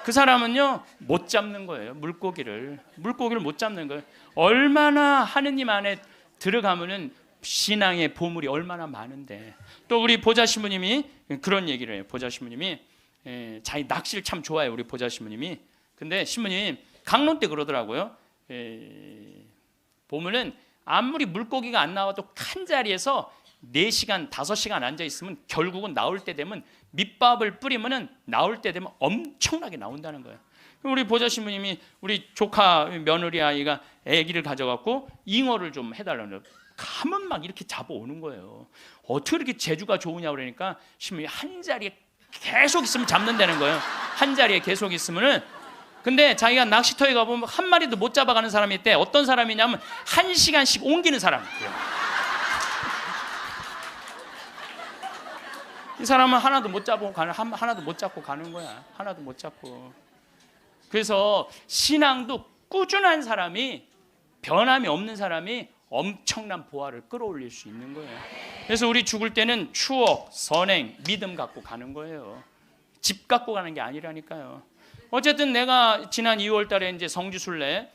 그 사람은요 못 잡는 거예요. 물고기를 못 잡는 거예요. 얼마나 하느님 안에 들어가면은 신앙의 보물이 얼마나 많은데. 또 우리 보자 신부님이 그런 얘기를 해요. 보자 신부님이 자기 낚시를 참 좋아해요. 우리 보자 신부님이. 근데 신부님 강론 때 그러더라고요. 보면은 아무리 물고기가 안 나와도 한 자리에서 4시간, 5시간 앉아 있으면 결국은 나올 때 되면 밑밥을 뿌리면은 나올 때 되면 엄청나게 나온다는 거예요. 우리 보좌 신부님이 우리 조카 며느리 아이가 아기를 가져갖고 잉어를 좀 해달라는 거예요. 가면 막 이렇게 잡아오는 거예요. 어떻게 이렇게 재주가 좋으냐 그러니까 신부님이 한 자리에 계속 있으면 잡는다는 거예요. 한 자리에 계속 있으면은. 근데 자기가 낚시터에 가보면 한 마리도 못 잡아가는 사람이 있대. 어떤 사람이냐면 1시간씩 옮기는 사람이에요. 이 사람은 하나도 못 잡고 가는 거야. 하나도 못 잡고. 그래서 신앙도 꾸준한 사람이, 변함이 없는 사람이 엄청난 보화를 끌어올릴 수 있는 거예요. 그래서 우리 죽을 때는 추억, 선행, 믿음 갖고 가는 거예요. 집 갖고 가는 게 아니라니까요. 어쨌든 내가 지난 2월 달에 이제 성주순례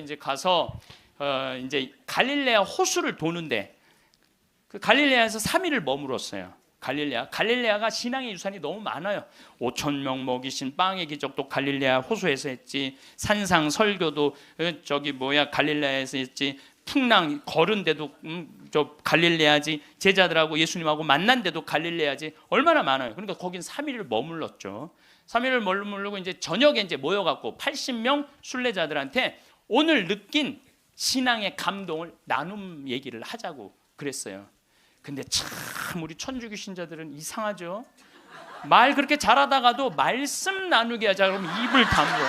이제 가서 이제 갈릴레아 호수를 도는데, 그 갈릴레아에서 3일을 머물었어요. 갈릴레아가 신앙의 유산이 너무 많아요. 5,000명 먹이신 빵의 기적도 갈릴레아 호수에서 했지. 산상 설교도 갈릴레아에서 했지. 풍랑 걸은 데도 저 갈릴레아지. 제자들하고 예수님하고 만난 데도 갈릴레아지. 얼마나 많아요. 그러니까 거긴 3일을 머물렀죠. 3일을 머무르고 이제 저녁에 이제 모여갖고 80명 순례자들한테 오늘 느낀 신앙의 감동을 나눔 얘기를 하자고 그랬어요. 근데 참 우리 천주교 신자들은 이상하죠. 말 그렇게 잘하다가도 말씀 나누게 하자 그러면 입을 다물어.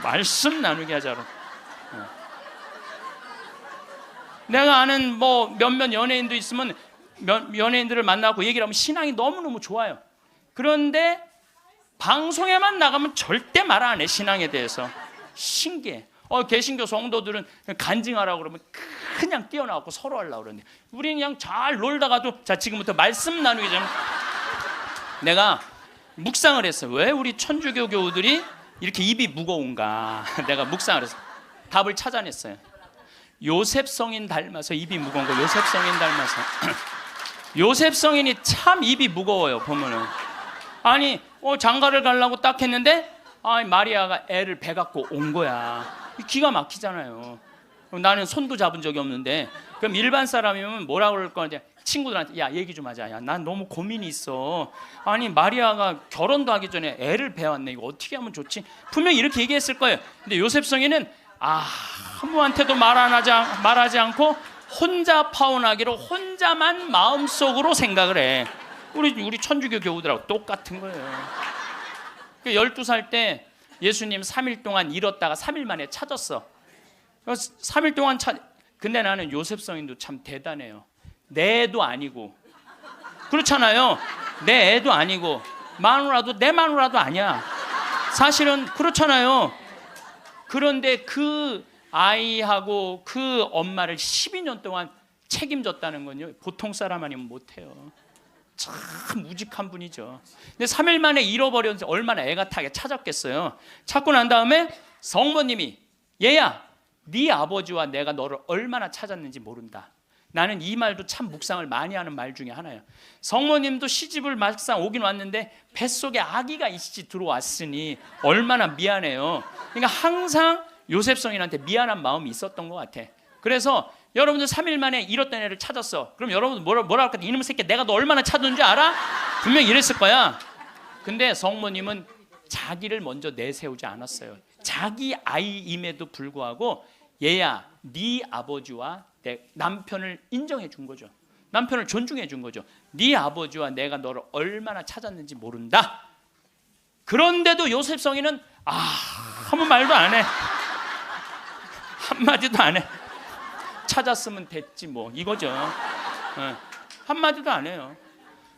말씀 나누게 하자 그러면. 내가 아는 뭐 몇몇 연예인도 있으면 연예인들을 만나고 얘기를 하면 신앙이 너무너무 좋아요. 그런데 방송에만 나가면 절대 말 안 해. 신앙에 대해서. 신기해. 개신교 성도들은 간증하라고 그러면 그냥 뛰어나왔고 서로 하려고 그러는데 우리는 그냥 잘 놀다가도 자 지금부터 말씀 나누기 전에 내가 묵상을 했어요. 왜 우리 천주교 교우들이 이렇게 입이 무거운가. 내가 묵상을 해서 답을 찾아냈어요. 요셉 성인 닮아서 입이 무거운 거. 요셉 성인 닮아서. 요셉 성인이 참 입이 무거워요. 보면은 아니 장가를 가려고 딱 했는데 마리아가 애를 배 갖고 온 거야. 기가 막히잖아요. 나는 손도 잡은 적이 없는데. 그럼 일반 사람이면 뭐라 그럴 거냐. 친구들한테 야 얘기 좀 하자. 야, 난 너무 고민이 있어. 아니 마리아가 결혼도 하기 전에 애를 배웠네. 이거 어떻게 하면 좋지? 분명히 이렇게 얘기했을 거예요. 근데 요셉 성인은 아무한테도 말하지 않고 혼자 파혼하기로 혼자만 마음속으로 생각을 해. 우리 천주교 교우들하고 똑같은 거예요. 12살 때 예수님 3일 동안 잃었다가 3일 만에 찾았어. 3일 동안 근데 나는 요셉 성인도 참 대단해요. 내 애도 아니고. 그렇잖아요. 내 애도 아니고 마누라도 내 마누라도 아니야. 사실은 그렇잖아요. 그런데 그 아이하고 그 엄마를 12년 동안 책임졌다는 건요. 보통 사람 아니면 못해요. 참 무직한 분이죠. 근데 3일 만에 잃어버렸는데 얼마나 애가 타게 찾았겠어요. 찾고 난 다음에 성모님이 얘야 네 아버지와 내가 너를 얼마나 찾았는지 모른다. 나는 이 말도 참 묵상을 많이 하는 말 중에 하나예요. 성모님도 시집을 막상 오긴 왔는데 뱃속에 아기가 이씨 들어왔으니 얼마나 미안해요. 그러니까 항상 요셉 성인한테 미안한 마음이 있었던 것 같아. 그래서 여러분들 3일 만에 잃었던 애를 찾았어. 그럼 여러분들 뭐라 할까? 이놈의 새끼 내가 너 얼마나 찾은 줄 알아? 분명히 이랬을 거야. 근데 성모님은 자기를 먼저 내세우지 않았어요. 자기 아이임에도 불구하고 얘야 네 아버지와 내 남편을 인정해 준 거죠. 남편을 존중해 준 거죠. 네 아버지와 내가 너를 얼마나 찾았는지 모른다. 그런데도 요셉 성인은 아무 말도 안 해. 한마디도 안 해. 찾았으면 됐지 뭐 이거죠. 한마디도 안 해요.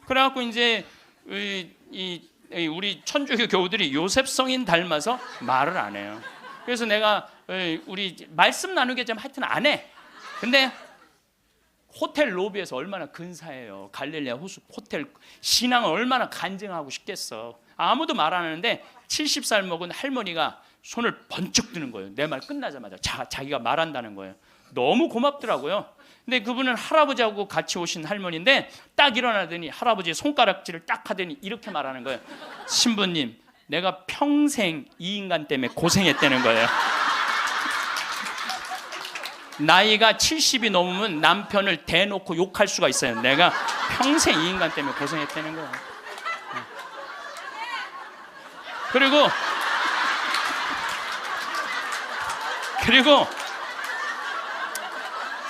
그래갖고 이제 우리 천주교 교우들이 요셉 성인 닮아서 말을 안 해요. 그래서 내가 우리 말씀 나누게 좀 하여튼 안 해. 근데 호텔 로비에서 얼마나 근사해요. 갈릴레아 호수 호텔 신앙을 얼마나 간증하고 싶겠어. 아무도 말 안 하는데 70살 먹은 할머니가 손을 번쩍 드는 거예요. 내 말 끝나자마자 자기가 말한다는 거예요. 너무 고맙더라고요. 근데 그분은 할아버지하고 같이 오신 할머니인데 딱 일어나더니 할아버지의 손가락질을 딱 하더니 이렇게 말하는 거예요. 신부님, 내가 평생 이 인간 때문에 고생했다는 거예요. 나이가 70이 넘으면 남편을 대놓고 욕할 수가 있어요. 내가 평생 이 인간 때문에 고생했다는 거야. 그리고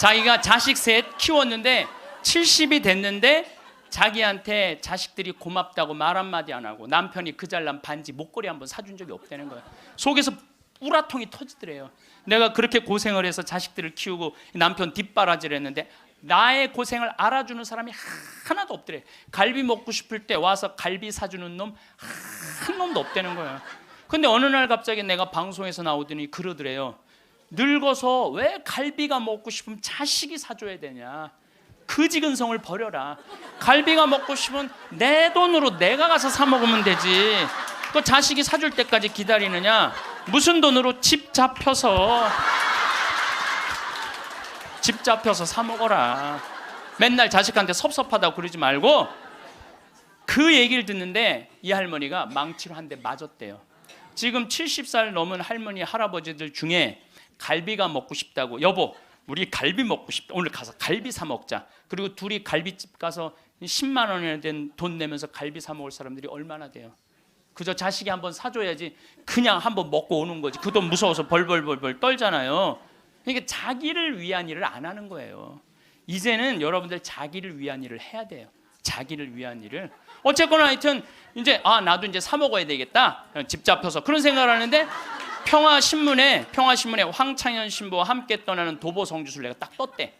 자기가 자식 셋 키웠는데 70이 됐는데 자기한테 자식들이 고맙다고 말 한마디 안 하고 남편이 그 잘난 반지 목걸이 한번 사준 적이 없다는 거야. 속에서 우라통이 터지더래요. 내가 그렇게 고생을 해서 자식들을 키우고 남편 뒷바라지를 했는데 나의 고생을 알아주는 사람이 하나도 없더래. 갈비 먹고 싶을 때 와서 갈비 사주는 놈 한 놈도 없다는 거야. 근데 어느 날 갑자기 내가 방송에서 나오더니 그러더래요. 늙어서 왜 갈비가 먹고 싶으면 자식이 사줘야 되냐. 그지근성을 버려라. 갈비가 먹고 싶으면 내 돈으로 내가 가서 사 먹으면 되지. 그 자식이 사줄 때까지 기다리느냐. 무슨 돈으로 집 잡혀서 사 먹어라. 맨날 자식한테 섭섭하다고 그러지 말고. 그 얘기를 듣는데 이 할머니가 망치로 한 대 맞았대요. 지금 70살 넘은 할머니 할아버지들 중에 갈비가 먹고 싶다고, 여보 우리 갈비 먹고 싶다, 오늘 가서 갈비 사 먹자. 그리고 둘이 갈비집 가서 10만 원이나 된 돈 내면서 갈비 사 먹을 사람들이 얼마나 돼요? 그저 자식이 한번 사줘야지 그냥 한번 먹고 오는 거지. 그 돈 무서워서 벌벌벌벌 떨잖아요. 그러니까 자기를 위한 일을 안 하는 거예요. 이제는 여러분들 자기를 위한 일을 해야 돼요. 자기를 위한 일을. 어쨌거나 하여튼 이제 나도 이제 사 먹어야 되겠다. 집 잡혀서 그런 생각을 하는데 평화신문에 황창현 신부와 함께 떠나는 도보 성주순례가 딱 떴대.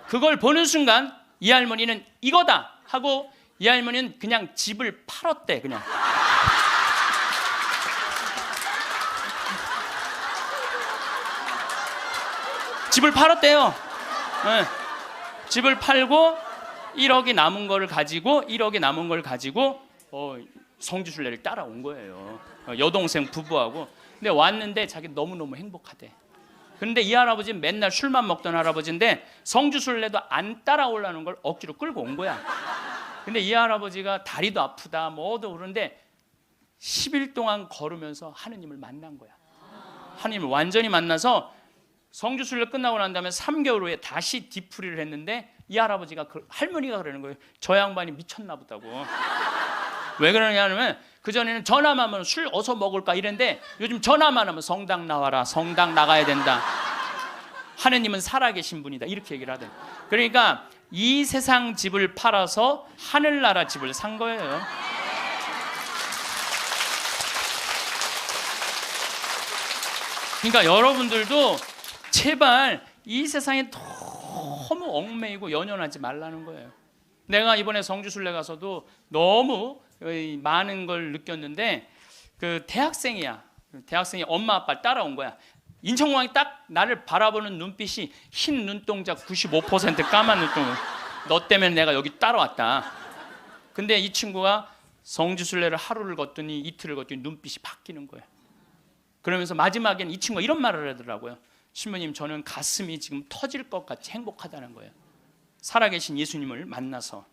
그걸 보는 순간 이 할머니는 이거다 하고 이 할머니는 그냥 집을 팔았대. 그냥 집을 팔았대요. 네. 집을 팔고 1억이 남은 걸 가지고 성주순례를 따라온 거예요. 여동생 부부하고. 근데 왔는데 자기 너무너무 행복하대. 그런데 이 할아버지는 맨날 술만 먹던 할아버지인데 성주순례도 안 따라오려는 걸 억지로 끌고 온 거야. 근데 이 할아버지가 다리도 아프다 뭐도 그러는데 10일 동안 걸으면서 하느님을 만난 거야. 하느님을 완전히 만나서 성주순례 끝나고 난 다음에 3개월 후에 다시 뒤풀이를 했는데 이 할아버지가 할머니가 그러는 거예요. 저 양반이 미쳤나 보다고. 왜 그러냐면 그전에는 전화만 하면 술 어서 먹을까 이랬는데 요즘 전화만 하면 성당 나와라, 성당 나가야 된다, 하느님은 살아계신 분이다, 이렇게 얘기를 하대. 그러니까 이 세상 집을 팔아서 하늘나라 집을 산 거예요. 그러니까 여러분들도 제발 이 세상에 너무 얽매이고 연연하지 말라는 거예요. 내가 이번에 성주순례 가서도 너무 많은 걸 느꼈는데 그 대학생이 엄마 아빠를 따라온 거야. 인천공항이 딱 나를 바라보는 눈빛이 흰 눈동자 95% 까만 눈동자. 너 때문에 내가 여기 따라왔다. 근데 이 친구가 성주순례를 하루를 걷더니 이틀을 걷더니 눈빛이 바뀌는 거예요. 그러면서 마지막엔 이 친구가 이런 말을 하더라고요. 신부님, 저는 가슴이 지금 터질 것 같이 행복하다는 거예요. 살아계신 예수님을 만나서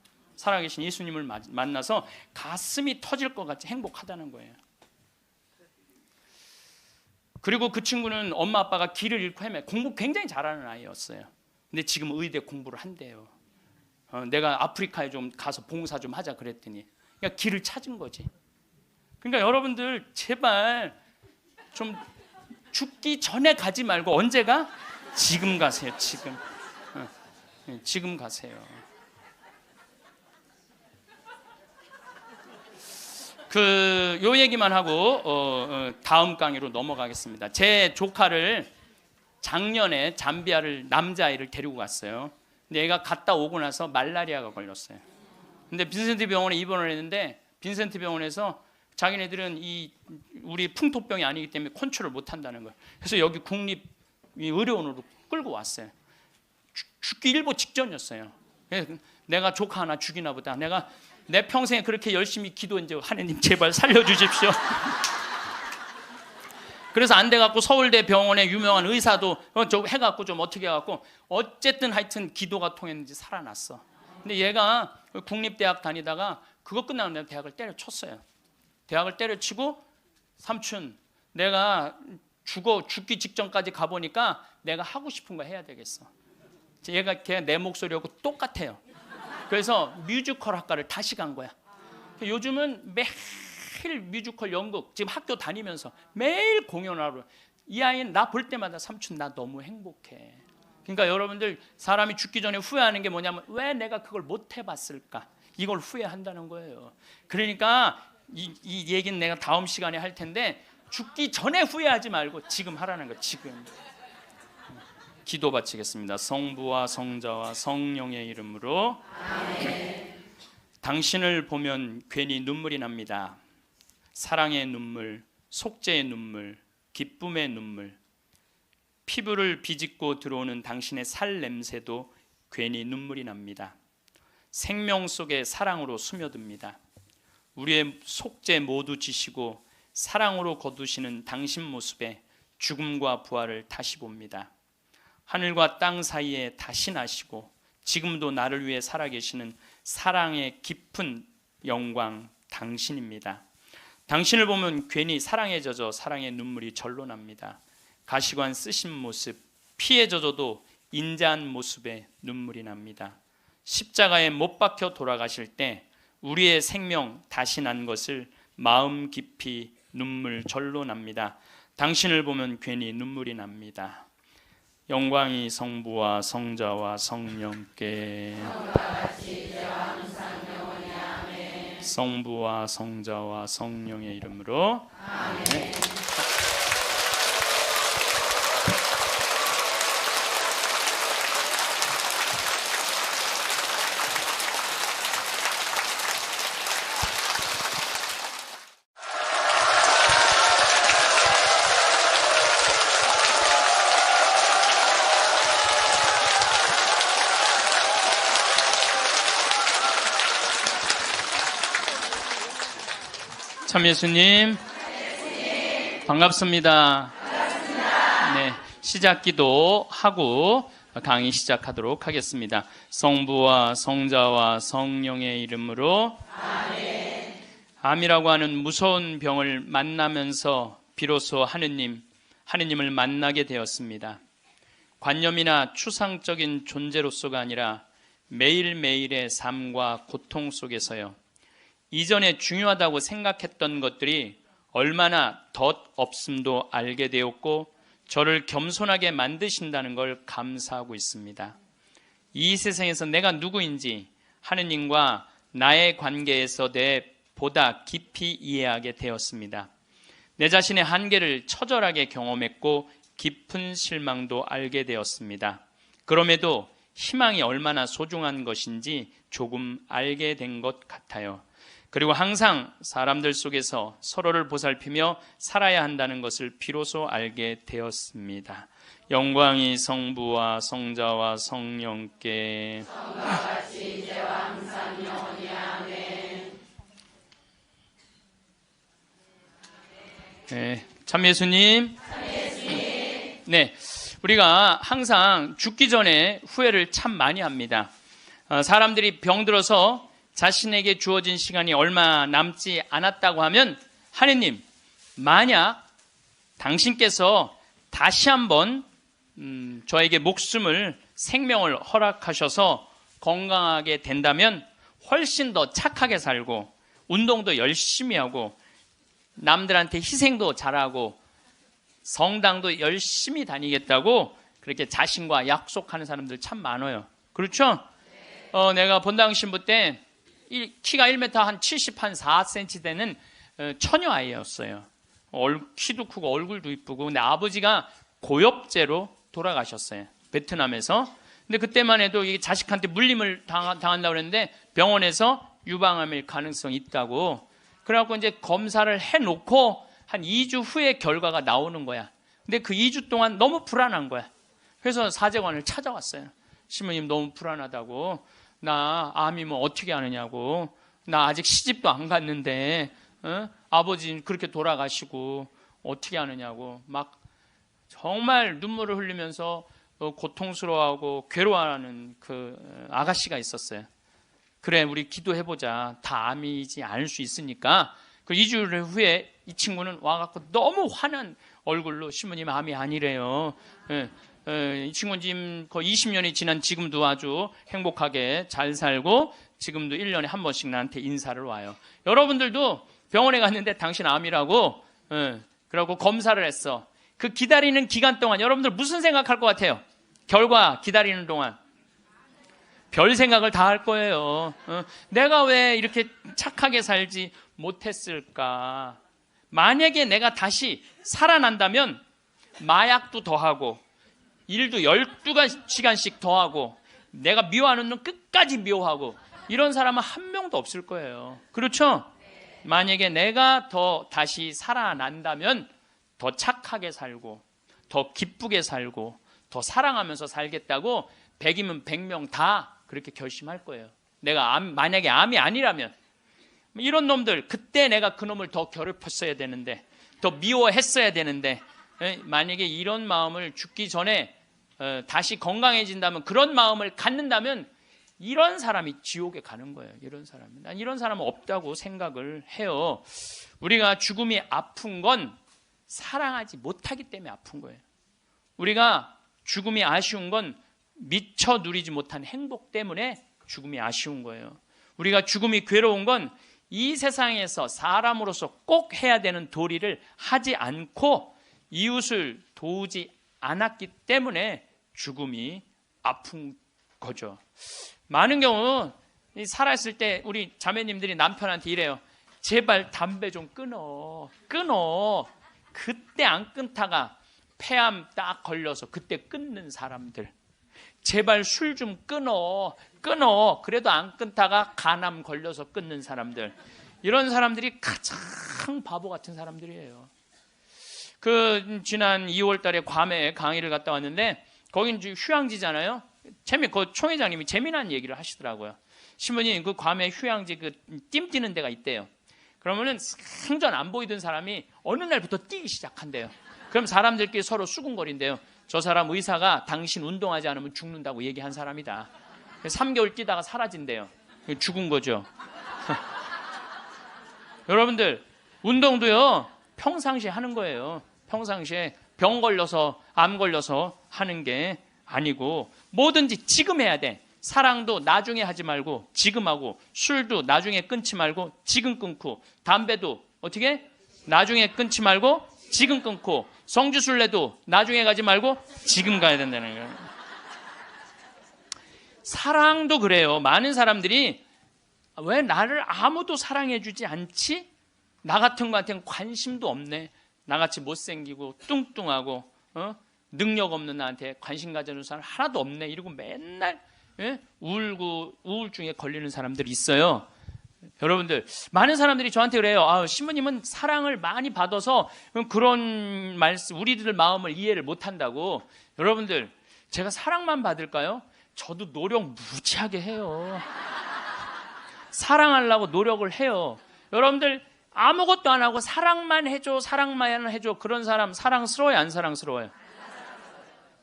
가슴이 터질 것 같이 행복하다는 거예요. 그리고 그 친구는 엄마 아빠가 길을 잃고 공부 굉장히 잘하는 아이였어요. 근데 지금 의대 공부를 한대요. 내가 아프리카에 좀 가서 봉사 좀 하자 그랬더니 그러니까 길을 찾은 거지. 그러니까 여러분들 제발 좀 죽기 전에 가지 말고 언제 가? 지금 가세요. 지금 가세요. 요 얘기만 하고 다음 강의로 넘어가겠습니다. 제 조카를 작년에 잠비아를 남자아이를 데리고 갔어요. 근데 얘가 갔다 오고 나서 말라리아가 걸렸어요. 근데 빈센트 병원에 입원을 했는데 빈센트 병원에서 자기네들은 우리 풍토병이 아니기 때문에 컨트롤 못 한다는 거예요. 그래서 여기 국립 의료원으로 끌고 왔어요. 죽기 일보 직전이었어요. 그래서 내가 조카 하나 죽이나 보다. 내가 내 평생에 그렇게 열심히 기도했는데 하느님 제발 살려주십시오. 그래서 안 돼갖고 서울대 병원에 유명한 의사도 좀 해갖고 좀 어떻게 해갖고 어쨌든 하여튼 기도가 통했는지 살아났어. 근데 얘가 국립대학 다니다가 그거 끝나고 내가 대학을 때려쳤어요. 대학을 때려치고 삼촌 내가 죽기 직전까지 가보니까 내가 하고 싶은 거 해야 되겠어. 걔 내 목소리하고 똑같아요. 그래서 뮤지컬 학과를 다시 간 거야. 요즘은 매일 뮤지컬 연극, 지금 학교 다니면서 매일 공연하러. 이 아이는 나 볼 때마다 삼촌 나 너무 행복해. 그러니까 여러분들, 사람이 죽기 전에 후회하는 게 뭐냐면 왜 내가 그걸 못 해봤을까, 이걸 후회한다는 거예요. 그러니까 이 얘기는 내가 다음 시간에 할 텐데, 죽기 전에 후회하지 말고 지금 하라는 거예요. 지금. 기도 바치겠습니다. 성부와 성자와 성령의 이름으로. 아멘. 당신을 보면 괜히 눈물이 납니다. 사랑의 눈물, 속죄의 눈물, 기쁨의 눈물. 피부를 비집고 들어오는 당신의 살 냄새도 괜히 눈물이 납니다. 생명 속에 사랑으로 스며듭니다. 우리의 속죄 모두 지시고 사랑으로 거두시는 당신 모습에 죽음과 부활을 다시 봅니다. 하늘과 땅 사이에 다시 나시고 지금도 나를 위해 살아계시는 사랑의 깊은 영광 당신입니다. 당신을 보면 괜히 사랑에 젖어 사랑의 눈물이 절로 납니다. 가시관 쓰신 모습, 피에 젖어도 인자한 모습에 눈물이 납니다. 십자가에 못 박혀 돌아가실 때 우리의 생명 다시 난 것을 마음 깊이 눈물 절로 납니다. 당신을 보면 괜히 눈물이 납니다. 영광이 성부와 성자와 성령께, 성부와 성자와 성령의 이름으로. 아멘. 참 예수님, 반갑습니다. 네, 시작기도 하고 강의 시작하도록 하겠습니다. 성부와 성자와 성령의 이름으로. 아멘. 암이라고 하는 무서운 병을 만나면서 비로소 하느님을 만나게 되었습니다. 관념이나 추상적인 존재로서가 아니라 매일매일의 삶과 고통 속에서요, 이전에 중요하다고 생각했던 것들이 얼마나 덧없음도 알게 되었고 저를 겸손하게 만드신다는 걸 감사하고 있습니다. 이 세상에서 내가 누구인지 하느님과 나의 관계에서 보다 깊이 이해하게 되었습니다. 내 자신의 한계를 처절하게 경험했고 깊은 실망도 알게 되었습니다. 그럼에도 희망이 얼마나 소중한 것인지 조금 알게 된 것 같아요. 그리고 항상 사람들 속에서 서로를 보살피며 살아야 한다는 것을 비로소 알게 되었습니다. 영광이 성부와 성자와 성령께, 성과 같이 이제와 항상 영원히. 아멘. 네, 참 예수님. 네, 우리가 항상 죽기 전에 후회를 참 많이 합니다. 사람들이 병들어서 자신에게 주어진 시간이 얼마 남지 않았다고 하면, 하느님, 만약 당신께서 다시 한번 저에게 생명을 허락하셔서 건강하게 된다면 훨씬 더 착하게 살고 운동도 열심히 하고 남들한테 희생도 잘하고 성당도 열심히 다니겠다고 그렇게 자신과 약속하는 사람들 참 많아요. 그렇죠? 내가 본당 신부 때 키가 1m 한 74cm 되는 처녀 아이였어요. 키도 크고 얼굴도 이쁘고. 근데 아버지가 고엽제로 돌아가셨어요, 베트남에서. 근데 그때만 해도 이게 자식한테 물림을 당한다고 그랬는데 병원에서 유방암일 가능성이 있다고. 그래갖고 이제 검사를 해놓고 한 2주 후에 결과가 나오는 거야. 근데 그 2주 동안 너무 불안한 거야. 그래서 사제관을 찾아왔어요. 신부님 너무 불안하다고. 나 암이면 어떻게 하느냐고. 나 아직 시집도 안 갔는데 아버지 그렇게 돌아가시고 어떻게 하느냐고 막 정말 눈물을 흘리면서 고통스러워하고 괴로워하는 그 아가씨가 있었어요. 그래, 우리 기도해보자. 다 암이지 않을 수 있으니까. 그 2주 후에 이 친구는 와갖고 너무 얼굴로 신부님 암이 아니래요. 이 친구는 지금 거의 20년이 지난 지금도 아주 행복하게 잘 살고 지금도 1년에 한 번씩 나한테 인사를 와요. 여러분들도 병원에 갔는데 당신 암이라고 그러고 검사를 했어. 그 기다리는 기간 동안 여러분들 무슨 생각할 것 같아요? 결과 기다리는 동안 별 생각을 다 할 거예요. 내가 왜 이렇게 착하게 살지 못했을까? 만약에 내가 다시 살아난다면 마약도 더하고 일도 12시간씩 더하고 내가 미워하는 놈 끝까지 미워하고 이런 사람은 한 명도 없을 거예요. 그렇죠? 만약에 내가 더 다시 살아난다면 더 착하게 살고 더 기쁘게 살고 더 사랑하면서 살겠다고 100이면 100명 다 그렇게 결심할 거예요. 내가 만약에 암이 아니라면 이런 놈들 그때 내가 그 놈을 더 괴롭혔어야 되는데 더 미워했어야 되는데 만약에 이런 마음을 죽기 전에 다시 건강해진다면 그런 마음을 갖는다면 이런 사람이 지옥에 가는 거예요. 이런 사람은. 난 이런 사람은 없다고 생각을 해요. 우리가 죽음이 아픈 건 사랑하지 못하기 때문에 아픈 거예요. 우리가 죽음이 아쉬운 건 미처 누리지 못한 행복 때문에 죽음이 아쉬운 거예요. 우리가 죽음이 괴로운 건 이 세상에서 사람으로서 꼭 해야 되는 도리를 하지 않고 이웃을 도우지 않았기 때문에 죽음이 아픈 거죠. 많은 경우 살아있을 때 우리 자매님들이 남편한테 이래요. 제발 담배 좀 끊어. 그때 안 끊다가 폐암 딱 걸려서 그때 끊는 사람들. 제발 술 좀 끊어. 그래도 안 끊다가 간암 걸려서 끊는 사람들. 이런 사람들이 가장 바보 같은 사람들이에요. 지난 2월 달에 괌에 강의를 갔다 왔는데 거긴 휴양지잖아요. 그 총회장님이 재미난 얘기를 하시더라고요. 신부님 그 괌에 휴양지 띠 뛰는 데가 있대요. 그러면은 생전 안 보이던 사람이 어느 날부터 뛰기 시작한대요. 그럼 사람들끼리 서로 수군거린대요. 저 사람 의사가 당신 운동하지 않으면 죽는다고 얘기한 사람이다. 3개월 뛰다가 사라진대요. 죽은 거죠. 여러분들 운동도요 평상시에 하는 거예요. 평상시에 병 걸려서 암 걸려서 하는 게 아니고 뭐든지 지금 해야 돼. 사랑도 나중에 하지 말고 지금 하고, 술도 나중에 끊지 말고 지금 끊고, 담배도 어떻게 나중에 끊지 말고 지금 끊고, 성주순례도 나중에 가지 말고 지금 가야 된다는 거예요. 사랑도 그래요. 많은 사람들이 왜 나를 아무도 사랑해주지 않지? 나 같은 거한테는 관심도 없네. 나같이 못생기고 뚱뚱하고 능력 없는 나한테 관심 가져주는 사람 하나도 없네. 이러고 맨날 울고 우울증에 걸리는 사람들이 있어요. 여러분들, 많은 사람들이 저한테 그래요. 신부님은 사랑을 많이 받아서 그런 말씀, 우리들 마음을 이해를 못한다고. 여러분들, 제가 사랑만 받을까요? 저도 노력 무지하게 해요. 사랑하려고 노력을 해요. 여러분들, 아무것도 안 하고 사랑만 해줘, 그런 사람 사랑스러워요, 안 사랑스러워요?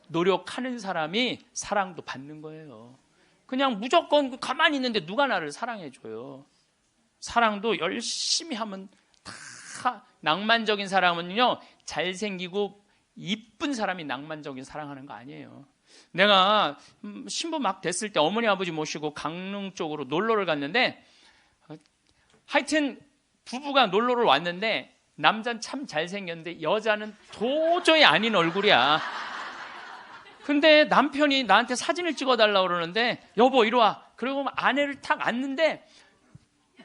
노력하는 사람이 사랑도 받는 거예요. 그냥 무조건 가만히 있는데 누가 나를 사랑해줘요? 사랑도 열심히 하면 다. 낭만적인 사람은요, 잘생기고 이쁜 사람이 낭만적인 사랑하는 거 아니에요. 내가 신부 막 됐을 때 어머니 아버지 모시고 강릉 쪽으로 놀러를 갔는데, 하여튼 부부가 놀러를 왔는데 남자는 참 잘생겼는데 여자는 도저히 아닌 얼굴이야. 근데 남편이 나한테 사진을 찍어달라고 그러는데, 여보 이리 와. 그리고 아내를 탁 앉는데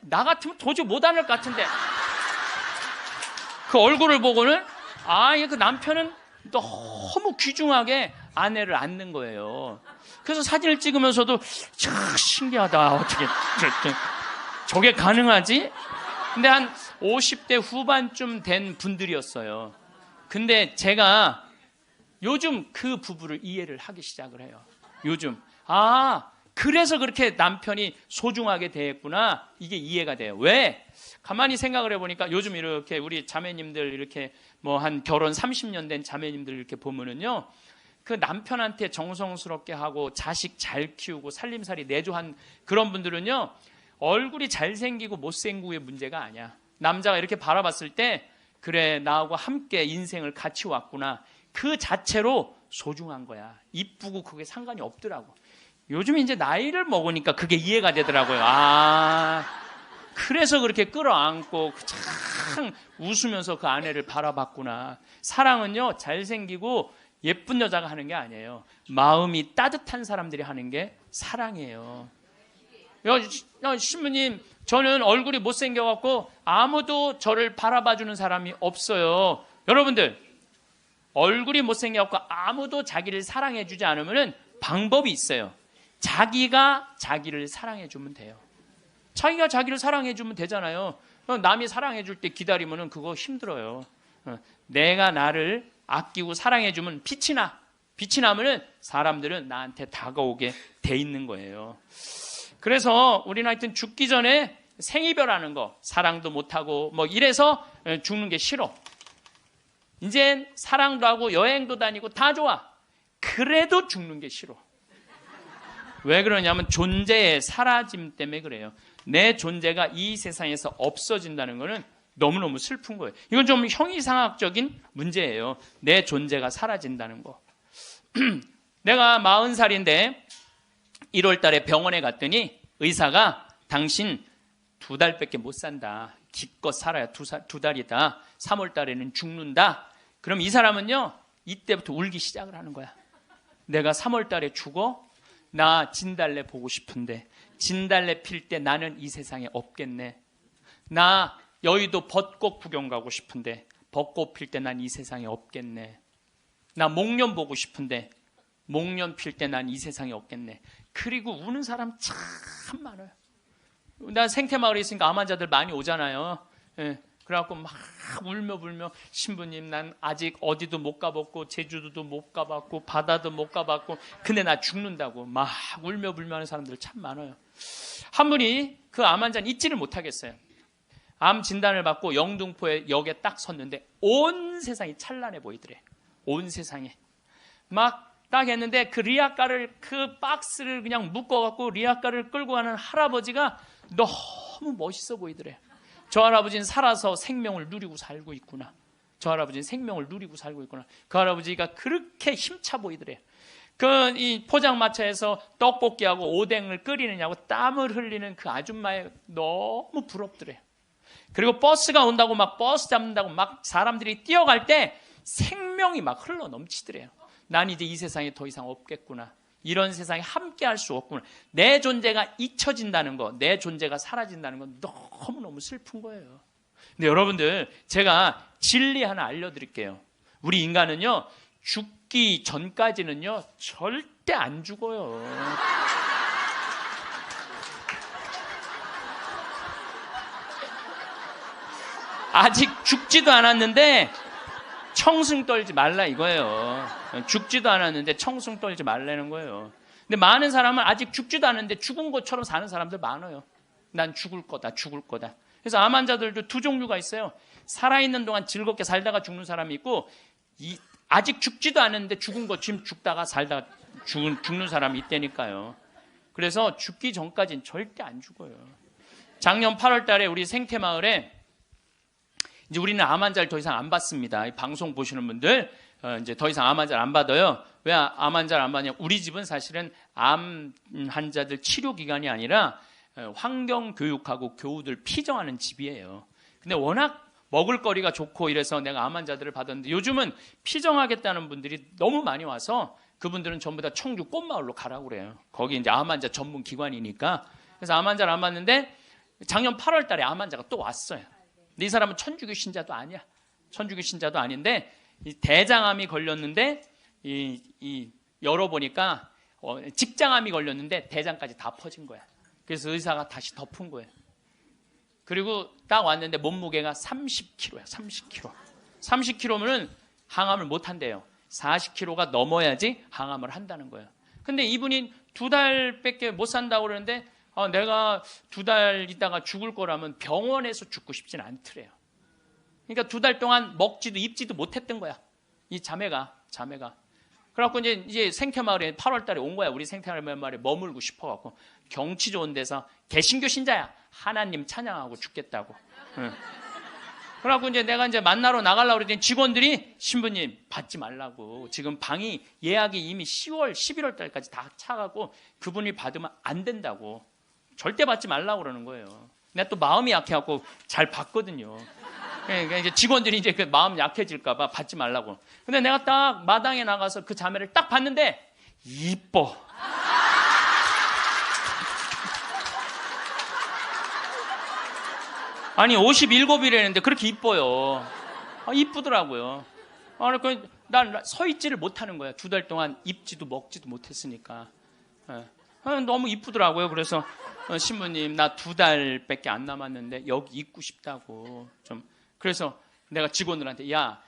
나 같으면 도저히 못 앉을 것 같은데 그 얼굴을 보고는 그 남편은 너무 귀중하게 아내를 앉는 거예요. 그래서 사진을 찍으면서도 참 신기하다. 어떻게 저게 가능하지? 근데 한 50대 후반쯤 된 분들이었어요. 근데 제가 요즘 그 부부를 이해를 하기 시작을 해요. 요즘 그래서 그렇게 남편이 소중하게 대했구나, 이게 이해가 돼요. 왜? 가만히 생각을 해보니까 요즘 이렇게 우리 자매님들 이렇게 한 결혼 30년 된 자매님들 이렇게 보면은요, 그 남편한테 정성스럽게 하고 자식 잘 키우고 살림살이 내조한 그런 분들은요, 얼굴이 잘생기고 못생기고의 문제가 아니야. 남자가 이렇게 바라봤을 때 그래, 나하고 함께 인생을 같이 왔구나. 그 자체로 소중한 거야. 이쁘고 그게 상관이 없더라고. 요즘 이제 나이를 먹으니까 그게 이해가 되더라고요. 그래서 그렇게 끌어안고 참 웃으면서 그 아내를 바라봤구나. 사랑은요, 잘생기고 예쁜 여자가 하는 게 아니에요. 마음이 따뜻한 사람들이 하는 게 사랑이에요. 신부님, 저는 얼굴이 못생겨갖고 아무도 저를 바라봐주는 사람이 없어요. 여러분들, 얼굴이 못생겨갖고 아무도 자기를 사랑해주지 않으면 방법이 있어요. 자기가 자기를 사랑해주면 돼요. 자기가 자기를 사랑해주면 되잖아요. 남이 사랑해줄 때 기다리면 그거 힘들어요. 내가 나를 아끼고 사랑해주면 빛이 나. 빛이 나면 사람들은 나한테 다가오게 돼 있는 거예요. 그래서 우리는 하여튼 죽기 전에 생이별하는 거, 사랑도 못하고 뭐 이래서 죽는 게 싫어. 이젠 사랑도 하고 여행도 다니고 다 좋아. 그래도 죽는 게 싫어. 왜 그러냐면 존재의 사라짐 때문에 그래요. 내 존재가 이 세상에서 없어진다는 것은 너무너무 슬픈 거예요. 이건 좀 형이상학적인 문제예요. 내 존재가 사라진다는 거. 내가 40살인데 1월 달에 병원에 갔더니 의사가 당신 2달밖에 못 산다. 기껏 살아야 2달이다. 3월 달에는 죽는다. 그럼 이 사람은요, 이때부터 울기 시작을 하는 거야. 내가 3월 달에 죽어? 나 진달래 보고 싶은데 진달래 필 때 나는 이 세상에 없겠네. 나 여의도 벚꽃 구경 가고 싶은데 벚꽃 필 때 난 이 세상에 없겠네. 나 목련 보고 싶은데 목련 필 때 난 이 세상에 없겠네. 그리고 우는 사람 참 많아요. 나 생태마을에 있으니까 암 환자들 많이 오잖아요. 그래갖고 막 울며 신부님, 난 아직 어디도 못 가봤고 제주도도 못 가봤고 바다도 못 가봤고 근데 나 죽는다고 막 울며 불며 하는 사람들 참 많아요. 한 분이 그 암 환자는 잊지를 못하겠어요. 암 진단을 받고 영등포에 역에 딱 섰는데 온 세상이 찬란해 보이더래. 온 세상에 막 딱 했는데 그 리아카를, 그 박스를 그냥 묶어갖고 리아카를 끌고 가는 할아버지가 너무 멋있어 보이더래. 저 할아버지는 살아서 생명을 누리고 살고 있구나. 저 할아버지는 생명을 누리고 살고 있구나. 그 할아버지가 그렇게 힘차 보이더래. 이 포장마차에서 떡볶이하고 오뎅을 끓이느냐고 땀을 흘리는 그 아줌마에 너무 부럽더래. 그리고 버스가 온다고 막 버스 잡는다고 막 사람들이 뛰어갈 때 생명이 막 흘러 넘치더래요. 난 이제 이 세상에 더 이상 없겠구나. 이런 세상에 함께 할 수 없구나. 내 존재가 잊혀진다는 거, 내 존재가 사라진다는 건 너무너무 슬픈 거예요. 근데 여러분들, 제가 진리 하나 알려드릴게요. 우리 인간은요, 죽기 전까지는요, 절대 안 죽어요. 아직 죽지도 않았는데 청승 떨지 말라 이거예요. 죽지도 않았는데 청승 떨지 말라는 거예요. 근데 많은 사람은 아직 죽지도 않았는데 죽은 것처럼 사는 사람들 많아요. 난 죽을 거다. 그래서 암 환자들도 두 종류가 있어요. 살아있는 동안 즐겁게 살다가 죽는 사람이 있고, 아직 죽지도 않았는데 죽은 것 지금 죽다가 살다가 죽는 사람이 있다니까요. 그래서 죽기 전까지는 절대 안 죽어요. 작년 8월 달에 우리 생태마을에 이제 우리는 암 환자를 더 이상 안 받습니다. 이 방송 보시는 분들 이제 더 이상 암 환자를 안 받아요. 왜 암 환자를 안 받냐? 우리 집은 사실은 암 환자들 치료 기관이 아니라 환경 교육하고 교우들 피정하는 집이에요. 근데 워낙 먹을거리가 좋고 이래서 내가 암 환자들을 받았는데 요즘은 피정하겠다는 분들이 너무 많이 와서 그분들은 전부 다 청주 꽃마을로 가라고 그래요. 거기 이제 암 환자 전문 기관이니까. 그래서 암 환자를 안 받는데 작년 8월 달에 암 환자가 또 왔어요. 근데 이 사람은 천주교 신자도 아니야. 천주교 신자도 아닌데 이 대장암이 걸렸는데 열어보니까 직장암이 걸렸는데 대장까지 다 퍼진 거야. 그래서 의사가 다시 덮은 거예요. 그리고 딱 왔는데 몸무게가 30kg야. 30kg. 30kg면은 항암을 못 한대요. 40kg가 넘어야지 항암을 한다는 거예요. 근데 이분이 2달밖에 못 산다고 그러는데 내가 2달 있다가 죽을 거라면 병원에서 죽고 싶진 않더래요. 그러니까 2달 동안 먹지도 입지도 못했던 거야. 이 자매가. 그래갖고 이제 생태마을에 8월 달에 온 거야. 우리 생태마을에 머물고 싶어갖고. 경치 좋은 데서 개신교 신자야. 하나님 찬양하고 죽겠다고. 그래갖고 이제 내가 이제 만나러 나가려고 그랬더니 직원들이 신부님 받지 말라고. 지금 방이 예약이 이미 10월, 11월 달까지 다 차가고 그분이 받으면 안 된다고. 절대 받지 말라고 그러는 거예요. 내가 또 마음이 약해갖고 잘 받거든요. 그러니까 이제 직원들이 이제 그 마음 약해질까봐 받지 말라고. 근데 내가 딱 마당에 나가서 그 자매를 딱 봤는데 이뻐. 아니 57이라는데 그렇게 이뻐요. 이쁘더라고요. 그러니까 난 서 있지를 못하는 거야. 2달 동안 입지도 먹지도 못했으니까. 너무 이쁘더라고요. 그래서 신부님 나 2달밖에 안 남았는데 여기 있고 싶다고 좀. 그래서 내가 직원들한테 야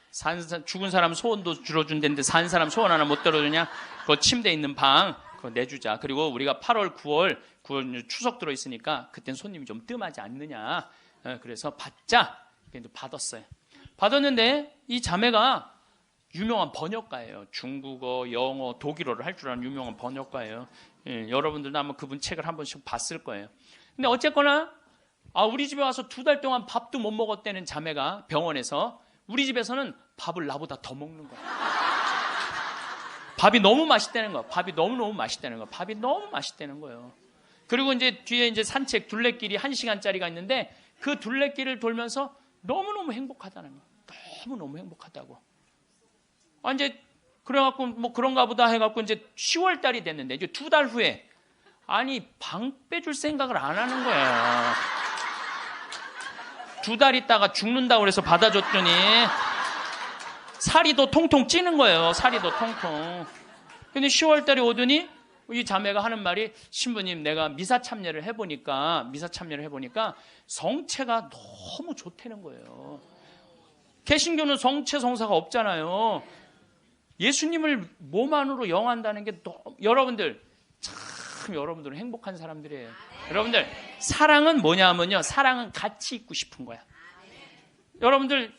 죽은 사람 소원도 들어준다는데 산 사람 소원 하나 못 들어주냐? 그 침대 있는 방 그거 내주자. 그리고 우리가 8월 9월 추석 들어있으니까 그땐 손님이 좀 뜸하지 않느냐. 그래서 받자. 받았어요. 받았는데 이 자매가 유명한 번역가예요. 중국어, 영어, 독일어를 할 줄 아는 유명한 번역가예요. 여러분들도 아마 그분 책을 한 번씩 봤을 거예요. 근데 어쨌거나 우리 집에 와서 2달 동안 밥도 못 먹었다는 자매가 병원에서 우리 집에서는 밥을 나보다 더 먹는 거야. 밥이 너무 맛있다는 거야. 밥이 너무너무 맛있다는 거야. 밥이 너무 맛있다는 거예요. 그리고 이제 뒤에 이제 산책 둘레길이 1시간짜리가 있는데 그 둘레길을 돌면서 너무너무 행복하다는 거야. 너무너무 행복하다고. 이제 그래갖고 뭐 그런가 보다 해갖고 이제 10월 달이 됐는데 이제 2달 후에 방 빼줄 생각을 안 하는 거야. 2달 있다가 죽는다고 그래서 받아줬더니 살이 더 통통 찌는 거예요. 살이 더 통통. 근데 10월 달에 오더니 이 자매가 하는 말이 신부님 내가 미사 참여를 해보니까 성체가 너무 좋다는 거예요. 개신교는 성체 성사가 없잖아요. 예수님을 몸 안으로 영한다는 게 여러분들 참 여러분들은 행복한 사람들이에요. 여러분들 사랑은 뭐냐면요. 사랑은 같이 있고 싶은 거야. 여러분들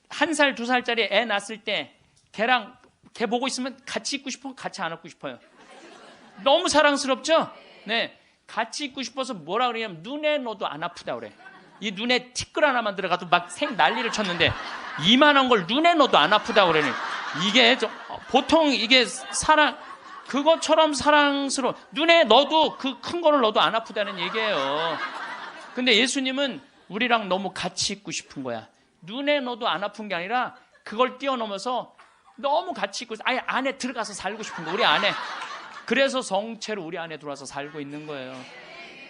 1살, 2살짜리 애 낳았을 때 걔 보고 있으면 같이 있고 싶어? 같이 안 안고 싶어요? 너무 사랑스럽죠? 네, 같이 있고 싶어서 뭐라 그러냐면 눈에 넣어도 안 아프다 그래. 이 눈에 티끌 하나만 들어가도 막 난리를 쳤는데 이만한 걸 눈에 넣어도 안 아프다 그러니 이게 보통 이게 그것처럼 사랑스러워. 눈에 넣어도 그 큰 거를 넣어도 안 아프다는 얘기예요. 근데 예수님은 우리랑 너무 같이 있고 싶은 거야. 눈에 넣어도 안 아픈 게 아니라 그걸 뛰어넘어서 너무 같이 있고 아예 안에 들어가서 살고 싶은 거. 우리 안에. 그래서 성체로 우리 안에 들어와서 살고 있는 거예요.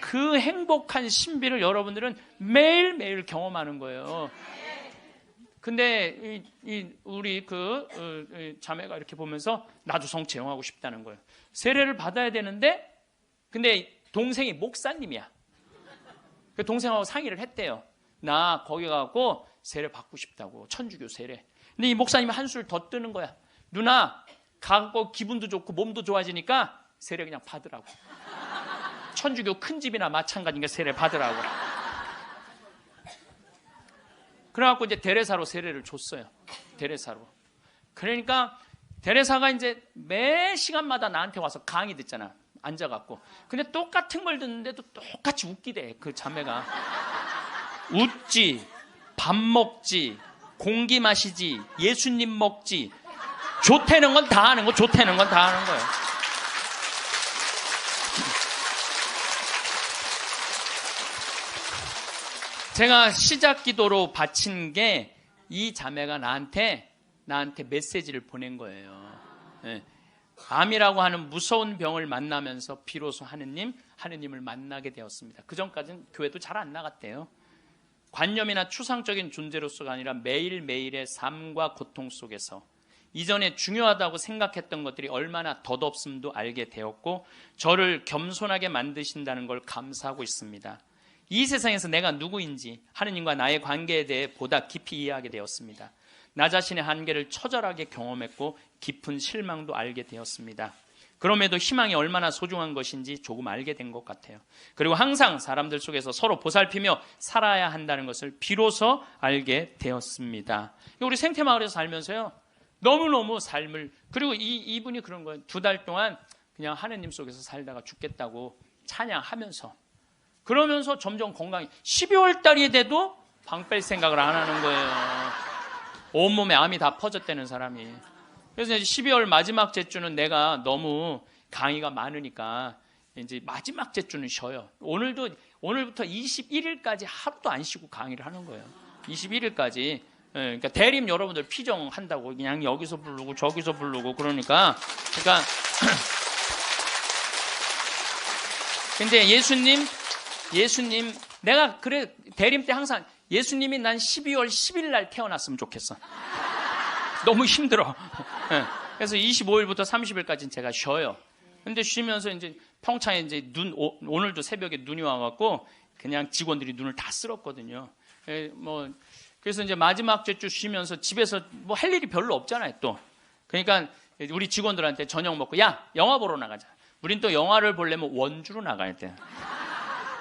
그 행복한 신비를 여러분들은 매일매일 경험하는 거예요. 근데 우리 자매가 이렇게 보면서 나도 성체 영하고 싶다는 거예요. 세례를 받아야 되는데 근데 동생이 목사님이야. 그 동생하고 상의를 했대요. 나 거기 가고 세례 받고 싶다고. 천주교 세례. 근데 이 목사님이 한술 더 뜨는 거야. 누나 가고 기분도 좋고 몸도 좋아지니까 세례 그냥 받으라고. 천주교 큰 집이나 마찬가지니까 세례 받으라고. 그래갖고 이제 데레사로 세례를 줬어요. 데레사로. 그러니까 데레사가 이제 매 시간마다 나한테 와서 강의 듣잖아. 앉아갖고. 근데 똑같은 걸 듣는데도 똑같이 웃기대. 그 자매가. 웃지, 밥 먹지, 공기 마시지, 예수님 먹지. 좋다는 건 다 하는 거, 좋다는 건 다 하는 거예요. 제가 시작 기도로 바친 게 이 자매가 나한테 메시지를 보낸 거예요. 네. 암이라고 하는 무서운 병을 만나면서 비로소 하느님을 만나게 되었습니다. 그 전까지는 교회도 잘 안 나갔대요. 관념이나 추상적인 존재로서가 아니라 매일매일의 삶과 고통 속에서 이전에 중요하다고 생각했던 것들이 얼마나 덧없음도 알게 되었고 저를 겸손하게 만드신다는 걸 감사하고 있습니다. 이 세상에서 내가 누구인지 하느님과 나의 관계에 대해 보다 깊이 이해하게 되었습니다. 나 자신의 한계를 처절하게 경험했고 깊은 실망도 알게 되었습니다. 그럼에도 희망이 얼마나 소중한 것인지 조금 알게 된 것 같아요. 그리고 항상 사람들 속에서 서로 보살피며 살아야 한다는 것을 비로소 알게 되었습니다. 우리 생태마을에서 살면서요. 너무너무 삶을 그리고 이분이 그런 거예요. 2달 동안 그냥 하느님 속에서 살다가 죽겠다고 찬양하면서 그러면서 점점 건강이 12월 달이 돼도 방 뺄 생각을 안 하는 거예요. 온몸에 암이 다 퍼졌다는 사람이. 그래서 이제 12월 마지막 제주는 내가 너무 강의가 많으니까 이제 마지막 제주는 쉬어요. 오늘부터 21일까지 하루도 안 쉬고 강의를 하는 거예요. 21일까지. 그러니까 대림 여러분들 피정한다고 그냥 여기서 부르고 저기서 부르고 그러니까 근데 예수님 내가 그래 대림 때 항상 예수님이 난 12월 10일 날 태어났으면 좋겠어. 너무 힘들어. 그래서 25일부터 30일까지는 제가 쉬어요. 근데 쉬면서 이제 평창에 이제 오늘도 새벽에 눈이 와갖고 그냥 직원들이 눈을 다 쓸었거든요. 그래서 이제 마지막 주 쉬면서 집에서 뭐 할 일이 별로 없잖아요, 또. 그러니까 우리 직원들한테 저녁 먹고, 야, 영화 보러 나가자. 우린 또 영화를 보려면 원주로 나가야 돼.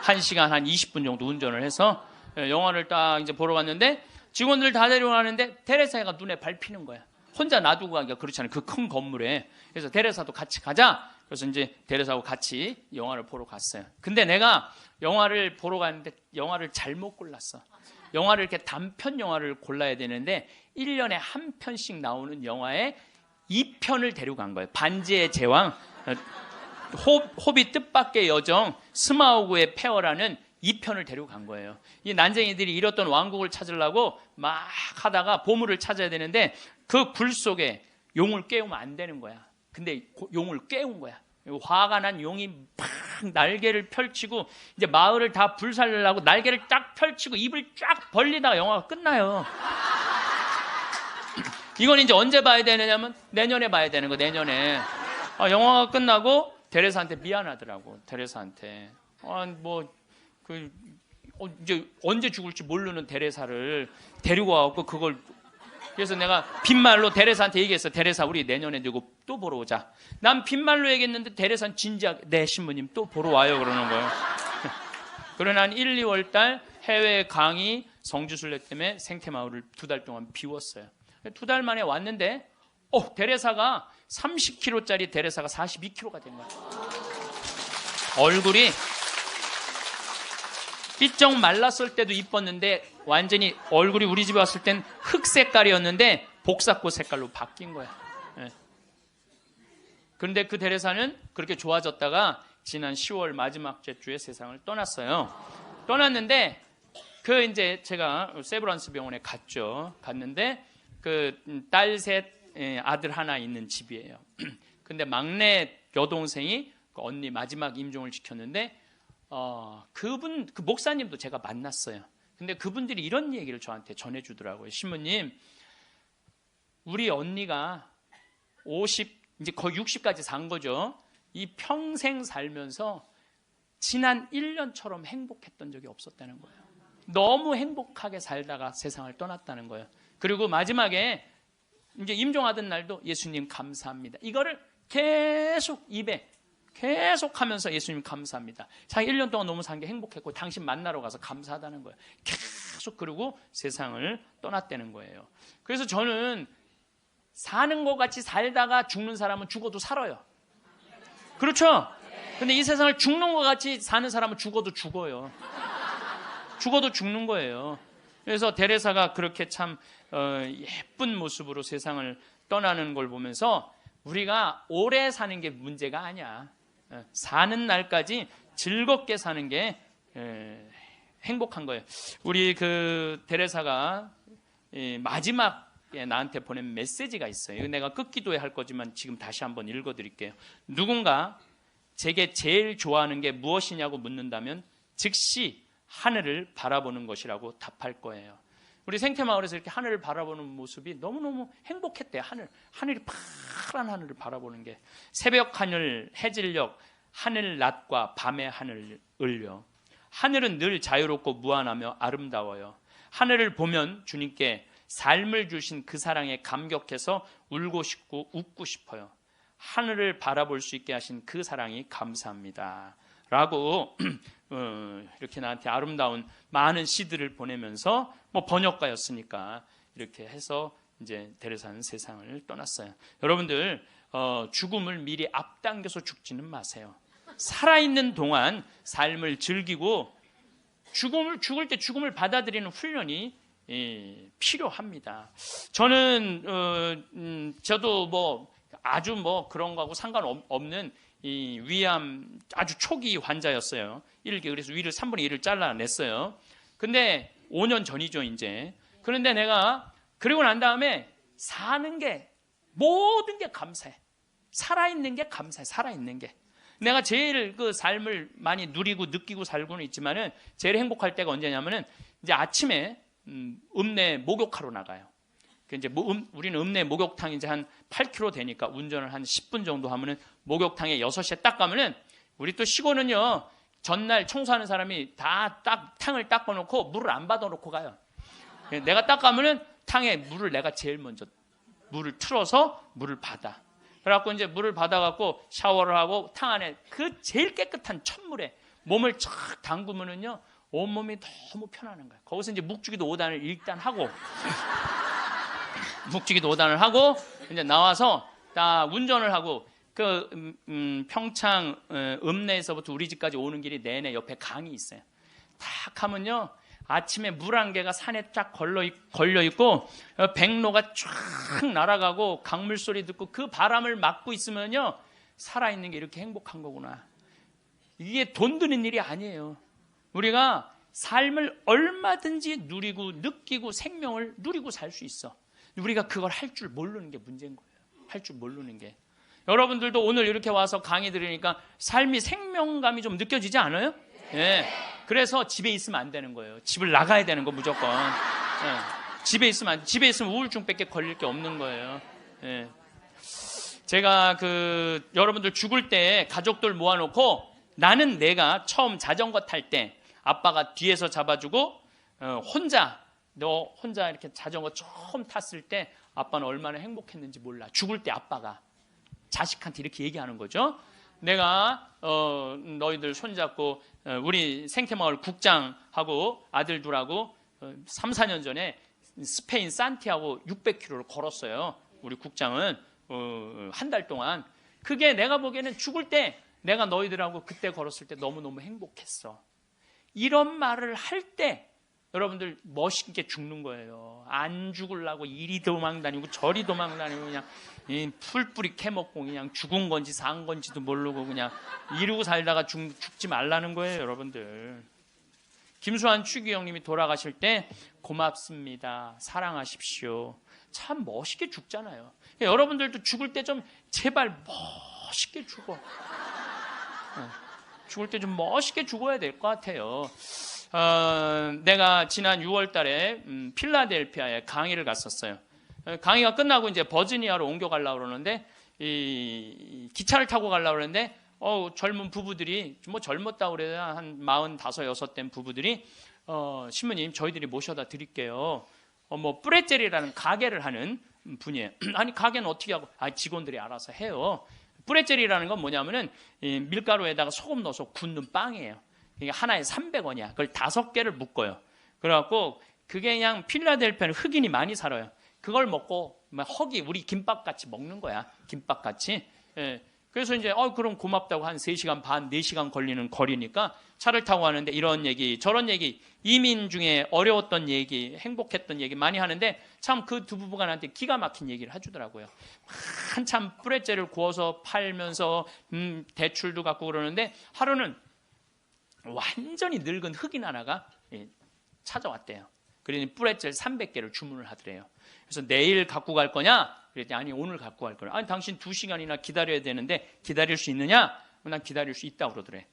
1시간 한 20분 정도 운전을 해서 영화를 딱 이제 보러 갔는데 직원들 다 데려가는데 테레사가 눈에 밟히는 거야. 혼자 놔두고 가기가 그렇잖아요. 그 큰 건물에. 그래서 테레사도 같이 가자. 그래서 이제 테레사하고 같이 영화를 보러 갔어요. 근데 내가 영화를 보러 갔는데 영화를 잘못 골랐어. 영화를 이렇게 단편 영화를 골라야 되는데 1년에 한 편씩 나오는 영화에 2편을 데려간 거예요. 반지의 제왕, 호빗 뜻밖의 여정, 스마우그의 폐허라는 2편을 데려간 거예요. 이 난쟁이들이 잃었던 왕국을 찾으려고 막 하다가 보물을 찾아야 되는데 그 굴 속에 용을 깨우면 안 되는 거야. 근데 용을 깨운 거야. 화가 난 용이 막 날개를 펼치고 이제 마을을 다 불살려고 날개를 쫙 펼치고 입을 쫙 벌리다가 영화가 끝나요. 이건 이제 언제 봐야 되느냐면 내년에 봐야 되는 거, 내년에. 영화가 끝나고 데레사한테 미안하더라고. 데레사한테 이제 언제 죽을지 모르는 데레사를 데리고 와갖고 그걸. 그래서 내가 빈말로 데레사한테 얘기했어. 데레사, 우리 내년에 누구 또 보러 오자. 난 빈말로 얘기했는데 데레사는 진지하게, 네 신부님 또 보러 와요 그러는 거예요. 그러나 한 1, 2월 달 해외 강의 성주순례 때문에 생태마을을 2달 동안 비웠어요. 2달 만에 왔는데 데레사가 30kg짜리 데레사가 42kg가 된 거야. 얼굴이 삐쩍 말랐을 때도 이뻤는데 완전히 얼굴이 우리 집에 왔을 땐 흑 색깔이었는데 복사꽃 색깔로 바뀐 거야. 그런데 그 데레사는 그렇게 좋아졌다가 지난 10월 마지막 주에 세상을 떠났어요. 떠났는데 이제 제가 세브란스 병원에 갔는데 그 딸 셋, 아들 하나 있는 집이에요. 근데 막내 여동생이 그 언니 마지막 임종을 지켰는데 그 목사님도 제가 만났어요. 근데 그분들이 이런 얘기를 저한테 전해주더라고요. 신부님, 우리 언니가 50, 이제 거의 60까지 산 거죠. 이 평생 살면서 지난 1년처럼 행복했던 적이 없었다는 거예요. 너무 행복하게 살다가 세상을 떠났다는 거예요. 그리고 마지막에 이제 임종하던 날도 예수님 감사합니다. 이거를 계속 입에 계속 하면서 예수님 감사합니다. 자기 1년 동안 너무 산 게 행복했고 당신 만나러 가서 감사하다는 거예요. 계속 그러고 세상을 떠났다는 거예요. 그래서 저는 사는 것 같이 살다가 죽는 사람은 죽어도 살아요. 그렇죠? 근데 이 세상을 죽는 것 같이 사는 사람은 죽어도 죽어요. 죽어도 죽는 거예요. 그래서 데레사가 그렇게 참 예쁜 모습으로 세상을 떠나는 걸 보면서 우리가 오래 사는 게 문제가 아니야. 사는 날까지 즐겁게 사는 게 행복한 거예요. 우리 그 데레사가 마지막에 나한테 보낸 메시지가 있어요. 내가 끝기도에 할 거지만 지금 다시 한번 읽어드릴게요. 누군가 제게 제일 좋아하는 게 무엇이냐고 묻는다면 즉시 하늘을 바라보는 것이라고 답할 거예요. 우리 생태마을에서 이렇게 하늘을 바라보는 모습이 너무너무 행복했대요. 하늘이 파란 하늘을 바라보는 게. 새벽 하늘, 해질녘, 하늘 낮과 밤의 하늘을요. 하늘은 늘 자유롭고 무한하며 아름다워요. 하늘을 보면 주님께 삶을 주신 그 사랑에 감격해서 울고 싶고 웃고 싶어요. 하늘을 바라볼 수 있게 하신 그 사랑이 감사합니다. 라고 이렇게 나한테 아름다운 많은 시들을 보내면서 번역가였으니까 이렇게 해서 이제 데레사는 세상을 떠났어요. 여러분들 죽음을 미리 앞당겨서 죽지는 마세요. 살아있는 동안 삶을 즐기고 죽을 때 죽음을 받아들이는 훈련이 필요합니다. 저는 저도 뭐 아주 뭐 그런 거하고 상관없는 이 위암 아주 초기 환자였어요. 그래서 위를 3분의 1을 잘라냈어요. 근데 5년 전이죠, 이제. 그런데 내가 그러고 난 다음에 사는 게 모든 게 감사해. 살아있는 게 감사해. 살아있는 게. 내가 제일 그 삶을 많이 누리고 느끼고 살고는 있지만은 제일 행복할 때가 언제냐면은 이제 아침에 읍내 목욕하러 나가요. 이제 우리는 읍내 목욕탕이 이제 한 8km 되니까 운전을 한 10분 정도 하면은 목욕탕에 6시에 딱 가면은 우리 또 시골은요 전날 청소하는 사람이 다 탕을 닦아놓고 물을 안 받아놓고 가요. 내가 딱 가면은 탕에 물을 내가 제일 먼저 물을 틀어서 물을 받아. 그래갖고 이제 물을 받아갖고 샤워를 하고 탕 안에 그 제일 깨끗한 찬물에 몸을 쫙 담그면은요 온몸이 너무 편안한 거예요. 거기서 이제 묵주기도 5단을 일단 하고 묵주기도 5단을 하고 이제 나와서 다 운전을 하고 그 평창 읍내에서부터 우리 집까지 오는 길이 내내 옆에 강이 있어요. 딱 하면요 아침에 물 한 개가 산에 쫙 걸려 있고 백로가 쫙 날아가고 강물 소리 듣고 그 바람을 맞고 있으면요 살아있는 게 이렇게 행복한 거구나. 이게 돈 드는 일이 아니에요. 우리가 삶을 얼마든지 누리고 느끼고 생명을 누리고 살 수 있어. 우리가 그걸 할 줄 모르는 게 문제인 거예요. 할 줄 모르는 게. 여러분들도 오늘 이렇게 와서 강의 들으니까 삶이 생명감이 좀 느껴지지 않아요? 예. 그래서 집에 있으면 안 되는 거예요. 집을 나가야 되는 거 무조건. 예. 집에 있으면 우울증밖에 걸릴 게 없는 거예요. 예. 제가 여러분들 죽을 때 가족들 모아놓고 나는 내가 처음 자전거 탈 때 아빠가 뒤에서 잡아주고 너 혼자 이렇게 자전거 처음 탔을 때 아빠는 얼마나 행복했는지 몰라. 죽을 때 아빠가 자식한테 이렇게 얘기하는 거죠. 내가 너희들 손잡고 우리 생태마을 국장하고 아들 둘하고 3, 4년 전에 스페인 산티아고 600km를 걸었어요. 우리 국장은 한 달 동안. 그게 내가 보기에는 죽을 때 내가 너희들하고 그때 걸었을 때 너무너무 행복했어. 이런 말을 할 때 여러분들 멋있게 죽는 거예요. 안 죽으려고 이리 도망다니고 저리 도망다니고 그냥 풀뿌리 캐먹고 그냥 죽은 건지 산 건지도 모르고 그냥 이러고 살다가 죽지 말라는 거예요, 여러분들. 김수환 추기경님이 돌아가실 때 고맙습니다. 사랑하십시오. 참 멋있게 죽잖아요. 여러분들도 죽을 때 좀 제발 멋있게 죽어. 죽을 때 좀 멋있게 죽어야 될 것 같아요. 내가 지난 6월 달에 필라델피아에 강의를 갔었어요. 강의가 끝나고 이제 버지니아로 옮겨가려고 그러는데 이 기차를 타고 가려고 그러는데 젊은 부부들이 뭐 젊었다고 그래야 한 45, 6 된 부부들이 신부님 저희들이 모셔다 드릴게요. 뭐 뿌레젤이라는 가게를 하는 분이에요. 아니 가게는 어떻게 하고? 직원들이 알아서 해요. 뿌레젤이라는 건 뭐냐면은 밀가루에다가 소금 넣어서 굽는 빵이에요. 이게 하나에 300원이야. 그걸 5개를 묶어요. 그래갖고 그게 그냥 필라델피아는 흑인이 많이 살아요. 그걸 먹고 허기 우리 김밥같이 먹는 거야. 김밥같이. 예. 그래서 이제 그럼 고맙다고 한 3시간 반, 4시간 걸리는 거리니까 차를 타고 가는데 이런 얘기 저런 얘기 이민 중에 어려웠던 얘기 행복했던 얘기 많이 하는데 참 그 두 부부가 나한테 기가 막힌 얘기를 해주더라고요. 한참 뿌레젤을 구워서 팔면서 대출도 갖고 그러는데 하루는 완전히 늙은 흑인 하나가 찾아왔대요. 그러니 뿌레젤 300개를 주문을 하더래요. 그래서 내일 갖고 갈 거냐? 그랬더니 아니 오늘 갖고 갈 거야. 아니 당신 2시간이나 기다려야 되는데 기다릴 수 있느냐? 난 기다릴 수 있다고 그러더래.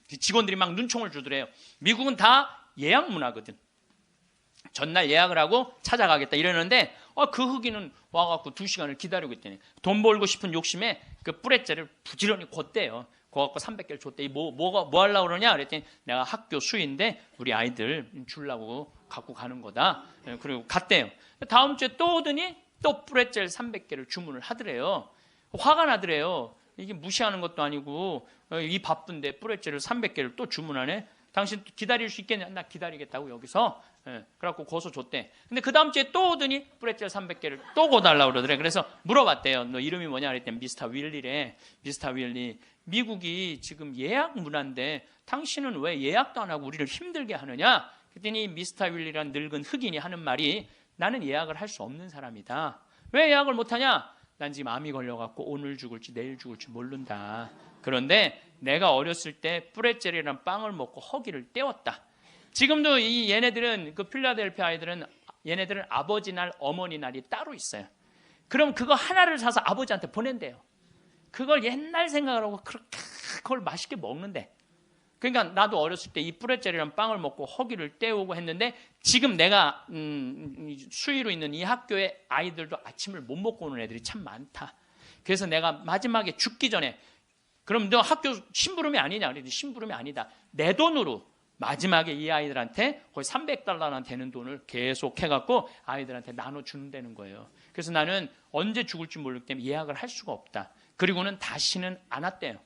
직원들이 막 눈총을 주더래요. 미국은 다 예약 문화거든. 전날 예약을 하고 찾아가겠다 이러는데 그 흑인은 와갖고 2시간을 기다리고 있더니 돈 벌고 싶은 욕심에 그 뿌레젤을 부지런히 걷대요. 그거 300개를 줬대. 뭐 하려고 그러냐? 그랬더니 내가 학교 수인데 우리 아이들 주려고 갖고 가는 거다. 그리고 갔대요. 다음 주에 또 오더니 또 뿌레젤 300개를 주문을 하더래요. 화가 나더래요. 이게 무시하는 것도 아니고 이 바쁜데 뿌레젤을 300개를 또 주문하네. 당신 기다릴 수 있겠냐? 나 기다리겠다고 여기서. 그래갖고 거서 줬대. 근데 그 다음 주에 또 오더니 뿌레젤 300개를 또 고달라고 그러더래. 그래서 물어봤대요. 너 이름이 뭐냐? 그랬더니 미스터 윌리래. 미스터 윌리. 미국이 지금 예약 문화인데 당신은 왜 예약도 안 하고 우리를 힘들게 하느냐? 그랬더니 미스터 윌리란 늙은 흑인이 하는 말이 나는 예약을 할 수 없는 사람이다. 왜 예약을 못하냐? 난 지금 암이 걸려갖고 오늘 죽을지 내일 죽을지 모른다. 그런데 내가 어렸을 때 브렛젤이라는 빵을 먹고 허기를 때웠다. 지금도 이 얘네들은 그 필라델피아 아이들은 얘네들은 아버지 날 어머니 날이 따로 있어요. 그럼 그거 하나를 사서 아버지한테 보낸대요. 그걸 옛날 생각을 하고 그렇게 그걸 맛있게 먹는데. 그러니까 나도 어렸을 때 이 브렛젤이라는 빵을 먹고 허기를 때우고 했는데 지금 내가 수의로 있는 이 학교에 아이들도 아침을 못 먹고 오는 애들이 참 많다. 그래서 내가 마지막에 죽기 전에 그럼 너 학교 심부름이 아니냐? 그랬더니 심부름이 아니다. 내 돈으로 마지막에 이 아이들한테 거의 $300나 되는 돈을 계속 해갖고 아이들한테 나눠주는다는 거예요. 그래서 나는 언제 죽을지 모르기 때문에 예약을 할 수가 없다. 그리고는 다시는 안 왔대요.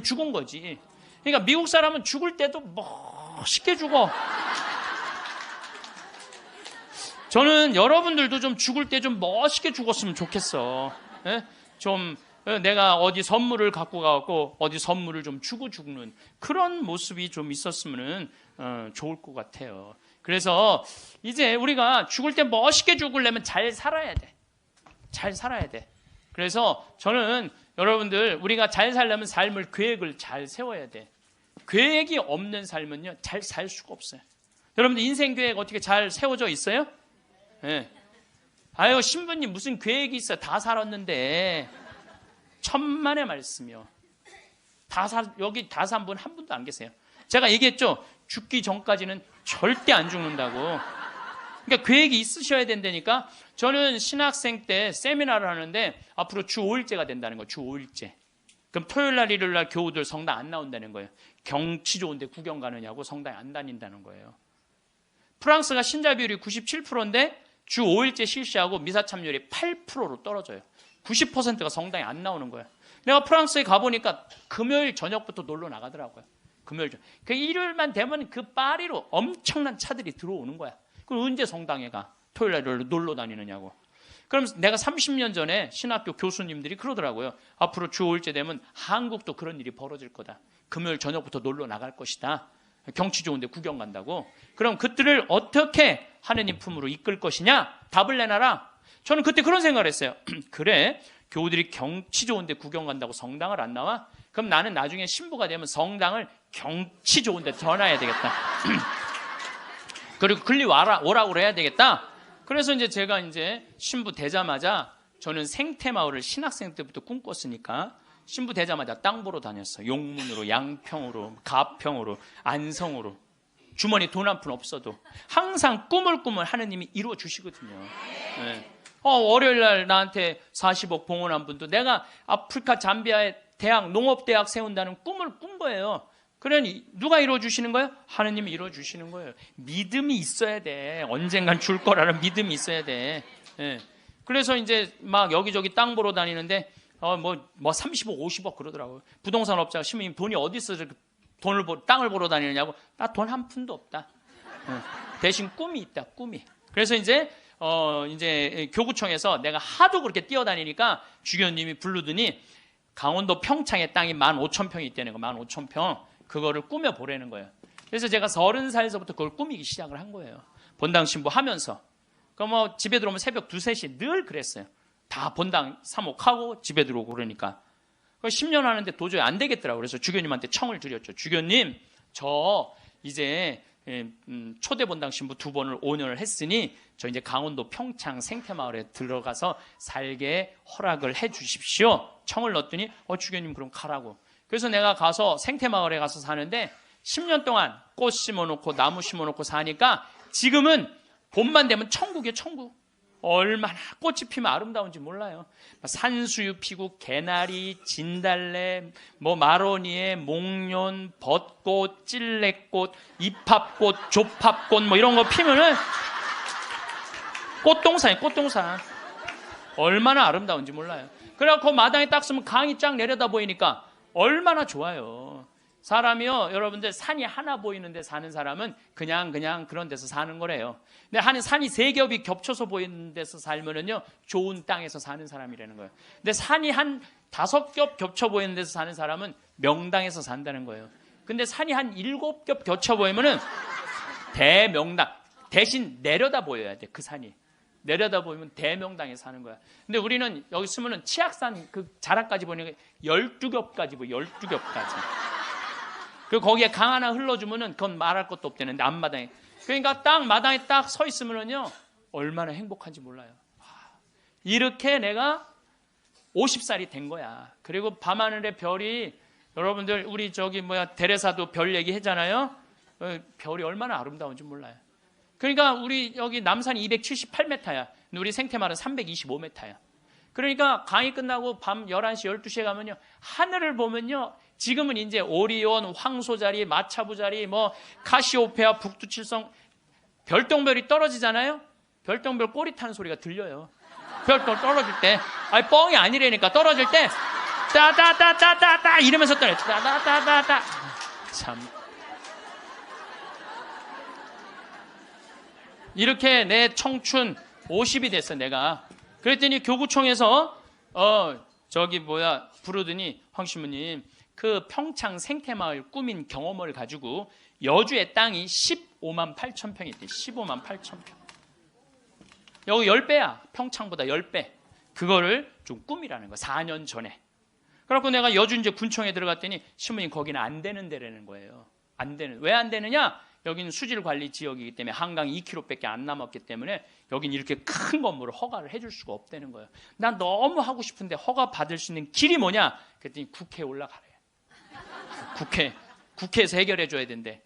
죽은 거지. 그러니까 미국 사람은 죽을 때도 멋있게 죽어. 저는 여러분들도 좀 죽을 때 좀 멋있게 죽었으면 좋겠어. 예? 좀 내가 어디 선물을 갖고 가고 어디 선물을 좀 주고 죽는 그런 모습이 좀 있었으면 좋을 것 같아요. 그래서 이제 우리가 죽을 때 멋있게 죽으려면 잘 살아야 돼. 잘 살아야 돼. 그래서 저는 여러분들 우리가 잘 살려면 삶을 계획을 잘 세워야 돼. 계획이 없는 삶은요 잘 살 수가 없어요. 여러분들 인생 계획 어떻게 잘 세워져 있어요? 네. 아유 신부님 무슨 계획이 있어? 다 살았는데. 천만의 말씀이요. 여기 다 산 분 한 분도 안 계세요. 제가 얘기했죠. 죽기 전까지는 절대 안 죽는다고. 그러니까 계획이 있으셔야 된다니까. 저는 신학생 때 세미나를 하는데 앞으로 주 5일제가 된다는 거예요. 주 5일제. 그럼 토요일 날 일요일 날 교우들 성당 안 나온다는 거예요. 경치 좋은데 구경 가느냐고 성당에 안 다닌다는 거예요. 프랑스가 신자 비율이 97%인데 주 5일제 실시하고 미사 참여율이 8%로 떨어져요. 90%가 성당에 안 나오는 거예요. 내가 프랑스에 가보니까 금요일 저녁부터 놀러 나가더라고요. 금요일 저녁. 그 일요일만 되면 그 파리로 엄청난 차들이 들어오는 거야. 그럼 언제 성당에 가? 토요일 날 놀러 다니느냐고. 그럼 내가 30년 전에 신학교 교수님들이 그러더라고요. 앞으로 주 5일째 되면 한국도 그런 일이 벌어질 거다. 금요일 저녁부터 놀러 나갈 것이다. 경치 좋은데 구경 간다고. 그럼 그들을 어떻게 하느님 품으로 이끌 것이냐? 답을 내놔라. 저는 그때 그런 생각을 했어요. 그래, 교우들이 경치 좋은데 구경 간다고 성당을 안 나와? 그럼 나는 나중에 신부가 되면 성당을 경치 좋은데 전화해야 되겠다. 그리고 글리 오라고 해야 되겠다. 그래서 이제 제가 이제 신부 되자마자 저는 생태마을을 신학생 때부터 꿈꿨으니까 신부 되자마자 땅 보러 다녔어요. 용문으로, 양평으로, 가평으로, 안성으로. 주머니 돈 한 푼 없어도 항상 꿈을 하느님이 이루어 주시거든요. 네. 월요일 날 나한테 40억 봉헌한 분도 내가 아프리카 잠비아에 농업대학 세운다는 꿈을 꾼 거예요. 그러니 누가 이루어 주시는 거예요? 하느님이 이루어 주시는 거예요. 믿음이 있어야 돼. 언젠간 줄 거라는 믿음이 있어야 돼. 네. 그래서 이제 막 여기저기 땅 보러 다니는데 뭐 30억, 50억 그러더라고요. 부동산 업자가 신부님 돈이 어디 있어 땅을 보러 다니느냐고. 나 돈 한 푼도 없다. 대신 꿈이 있다. 꿈이. 그래서 이제 교구청에서 내가 하도 그렇게 뛰어다니니까 주교님이 부르더니 강원도 평창에 땅이 15,000평이 있다는 거. 15,000평. 그거를 꾸며 보라는 거예요. 그래서 제가 30살에서부터 그걸 꾸미기 시작을 한 거예요. 본당 신부 하면서. 그럼 뭐 집에 들어오면 새벽 2, 3시 늘 그랬어요. 다 본당 사목하고 집에 들어오고 그러니까. 10년 하는데 도저히 안 되겠더라고요. 그래서 주교님한테 청을 드렸죠. 주교님, 저 이제 초대 본당 신부 2번을 5년을 했으니 저 이제 강원도 평창 생태마을에 들어가서 살게 허락을 해 주십시오. 청을 넣었더니 주교님 그럼 가라고. 그래서 내가 가서 생태마을에 가서 사는데 10년 동안 꽃 심어놓고 나무 심어놓고 사니까 지금은 봄만 되면 천국이에요. 천국. 얼마나 꽃이 피면 아름다운지 몰라요. 산수유 피고 개나리, 진달래, 마로니에, 목련, 벚꽃, 찔레꽃, 이팝꽃, 조팝꽃 이런 거 피면은 꽃동산이에요. 꽃동산. 얼마나 아름다운지 몰라요. 그래갖고 마당에 딱 서면 강이 쫙 내려다 보이니까 얼마나 좋아요. 사람이요, 여러분들 산이 하나 보이는데 사는 사람은 그냥 그런 데서 사는 거래요. 근데 산이 3겹이 겹쳐서 보이는 데서 살면은요, 좋은 땅에서 사는 사람이라는 거예요. 근데 산이 5겹 겹쳐 보이는 데서 사는 사람은 명당에서 산다는 거예요. 근데 산이 한 7겹 겹쳐 보이면은 대명당, 대신 내려다 보여야 돼. 그 산이 내려다 보이면 대명당에 사는 거야. 근데 우리는 여기 쓰면은 치악산 그 자락까지 보니까 12겹까지 보여. 12겹까지. 그리고 거기에 강 하나 흘러주면은 그건 말할 것도 없대는데 앞마당에. 그러니까 딱 마당에 딱 서 있으면은요 얼마나 행복한지 몰라요. 이렇게 내가 50살이 된 거야. 그리고 밤하늘의 별이, 여러분들 우리 대레사도 별 얘기 했잖아요. 별이 얼마나 아름다운지 몰라요. 그러니까 우리 여기 남산이 278m야. 근데 우리 생태마을은 325m야. 그러니까 강의 끝나고 밤 11시, 12시에 가면요. 하늘을 보면요. 지금은 이제 오리온, 황소자리, 마차부자리, 카시오페아, 북두칠성, 별똥별이 떨어지잖아요. 별똥별 꼬리 타는 소리가 들려요. 별똥 떨어질 때. 아니, 뻥이 아니라니까. 떨어질 때, 따따따따따따 이러면서 떨어요. 따따따따따. 참. 이렇게 내 청춘 50이 됐어, 내가. 그랬더니 교구청에서, 부르더니, 황 신부님, 그 평창 생태마을 꾸민 경험을 가지고 여주의 땅이 15만 8천 평이 있대. 15만 8천 평. 여기 10배야. 평창보다 10배. 그거를 좀 꾸미라는 거. 4년 전에. 그래갖고 내가 여주 이제 군청에 들어갔더니 신부님 거기는 안 되는 데라는 거예요. 안 되는. 왜 안 되느냐? 여기는 수질관리 지역이기 때문에 한강 2km밖에 안 남았기 때문에 여기는 이렇게 큰 건물을 허가를 해줄 수가 없다는 거예요. 난 너무 하고 싶은데 허가 받을 수 있는 길이 뭐냐? 그랬더니 국회에 올라가래. 국회에서 해결해 줘야 된대.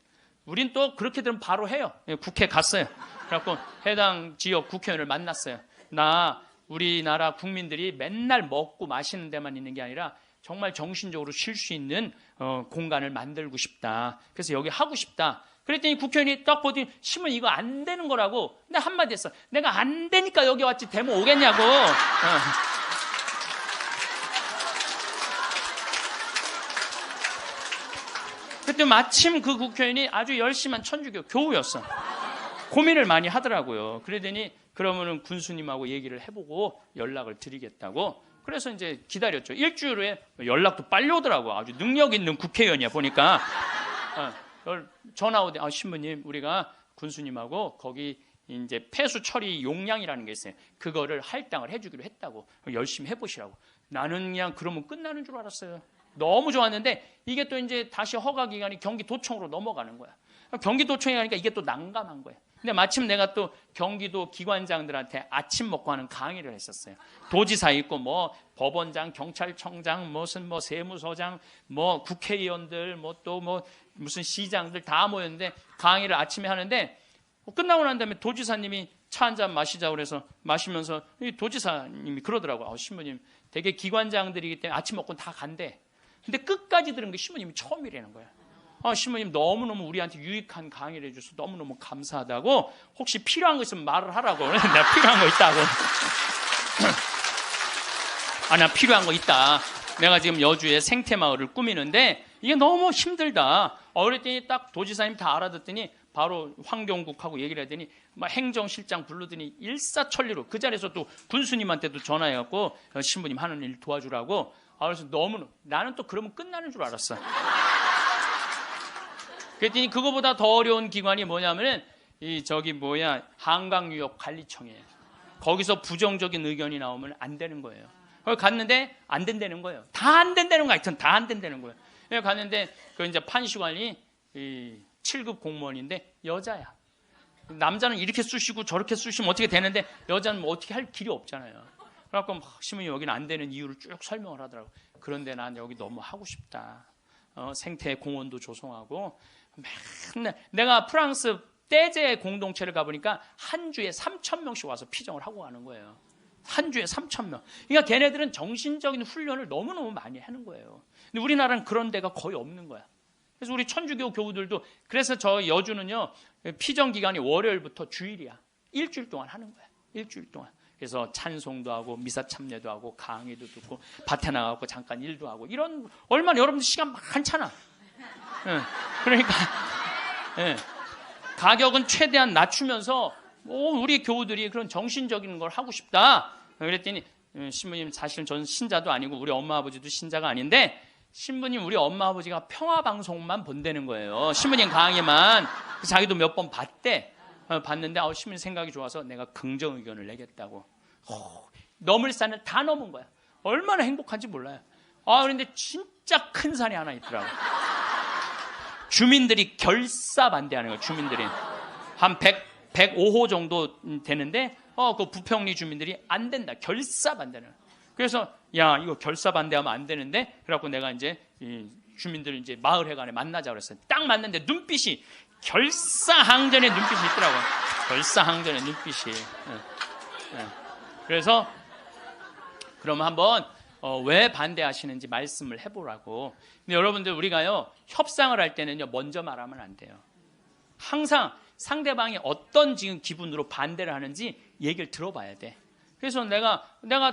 우린 또 그렇게 되면 바로 해요. 국회 갔어요. 그래갖고 해당 지역 국회의원을 만났어요. 나 우리나라 국민들이 맨날 먹고 마시는 데만 있는 게 아니라 정말 정신적으로 쉴 수 있는 공간을 만들고 싶다. 그래서 여기 하고 싶다. 그랬더니 국회의원이 딱 보더니 신문 이거 안 되는 거라고. 근데 한마디 했어. 내가 안 되니까 여기 왔지 되면 오겠냐고. 그때 마침 그 국회의원이 아주 열심한 천주교 교우였어. 고민을 많이 하더라고요. 그러더니 그러면은 군수님하고 얘기를 해보고 연락을 드리겠다고. 그래서 이제 기다렸죠. 일주일 후에 연락도 빨리 오더라고. 아주 능력 있는 국회의원이야 보니까. 전화 오대. 신부님, 우리가 군수님하고 거기 이제 폐수 처리 용량이라는 게 있어요. 그거를 할당을 해주기로 했다고. 열심히 해보시라고. 나는 그냥 그러면 끝나는 줄 알았어요. 너무 좋았는데 이게 또 이제 다시 허가 기간이 경기도청으로 넘어가는 거야. 경기도청에 가니까 이게 또 난감한 거야. 근데 마침 내가 또 경기도 기관장들한테 아침 먹고 하는 강의를 했었어요. 도지사 있고 법원장, 경찰청장, 무슨 세무서장, 국회의원들, 무슨 시장들 다 모였는데 강의를 아침에 하는데 끝나고 난 다음에 도지사님이 차 한 잔 마시자고 그래서 마시면서 도지사님이 그러더라고요. 신부님, 되게 기관장들이기 때문에 아침 먹고 다 간대. 근데 끝까지 들은 게 신부님이 처음이라는 거야. 신부님 너무너무 우리한테 유익한 강의를 해줘서 너무너무 감사하다고. 혹시 필요한 거 있으면 말을 하라고. 내가 필요한 거 있다고. 나 필요한 거 있다. 내가 지금 여주에 생태마을을 꾸미는데 이게 너무 힘들다. 그랬더니 딱 도지사님 다 알아듣더니 바로 환경국하고 얘기를 하더니 행정실장 부르더니 일사천리로 그 자리에서 또 군수님한테도 전화해갖고 신부님 하는 일 도와주라고. 그래서 나는 또 그러면 끝나는 줄 알았어. 그랬더니 그거보다 더 어려운 기관이 뭐냐면은 한강유역관리청이에요. 거기서 부정적인 의견이 나오면 안 되는 거예요. 거기 갔는데 안 된다는 거예요. 다 안 된다는 거 하여튼 다 안 된다는 거예요. 그래서 갔는데 그 이제 판시관이 7급 공무원인데 여자야. 남자는 이렇게 쑤시고 저렇게 쑤시면 어떻게 되는데 여자는 어떻게 할 길이 없잖아요. 그래갖고 신부님 여기는 안 되는 이유를 쭉 설명을 하더라고. 그런데 난 여기 너무 하고 싶다. 생태 공원도 조성하고 맨날 내가 프랑스 떼제 공동체를 가보니까 한 주에 3,000명씩 와서 피정을 하고 가는 거예요. 한 주에 3,000명. 그러니까 걔네들은 정신적인 훈련을 너무너무 많이 하는 거예요. 근데 우리나라는 그런 데가 거의 없는 거야. 그래서 우리 천주교 교우들도 그래서 저 여주는요 피정 기간이 월요일부터 주일이야. 일주일 동안 하는 거야. 일주일 동안. 그래서 찬송도 하고 미사 참례도 하고 강의도 듣고 밭에 나가고 잠깐 일도 하고 이런 얼마나 여러분들 시간 많잖아. 그러니까 가격은 최대한 낮추면서 우리 교우들이 그런 정신적인 걸 하고 싶다. 그랬더니 신부님 사실 전 신자도 아니고 우리 엄마 아버지도 신자가 아닌데 신부님 우리 엄마 아버지가 평화방송만 본다는 거예요. 신부님 강의만. 자기도 몇 번 봤대. 봤는데 신부님 생각이 좋아서 내가 긍정 의견을 내겠다고. 넘을 산을 다 넘은 거야. 얼마나 행복한지 몰라요. 그런데 진짜 큰 산이 하나 있더라고. 주민들이 결사 반대하는 거예요. 주민들이 한 105호 정도 되는데 그 부평리 주민들이 안 된다. 결사 반대는. 그래서 야 이거 결사 반대하면 안 되는데 그래갖고 내가 이제 이 주민들 이제 마을회관에 만나자 그랬어요. 딱 만났는데 눈빛이 결사항전의 눈빛이 있더라고요. 결사항전의 눈빛이. 그래서 그러면 한번 왜 반대하시는지 말씀을 해보라고. 근데 여러분들 우리가요 협상을 할 때는요 먼저 말하면 안 돼요. 항상 상대방이 어떤 지금 기분으로 반대를 하는지 얘기를 들어봐야 돼. 그래서 내가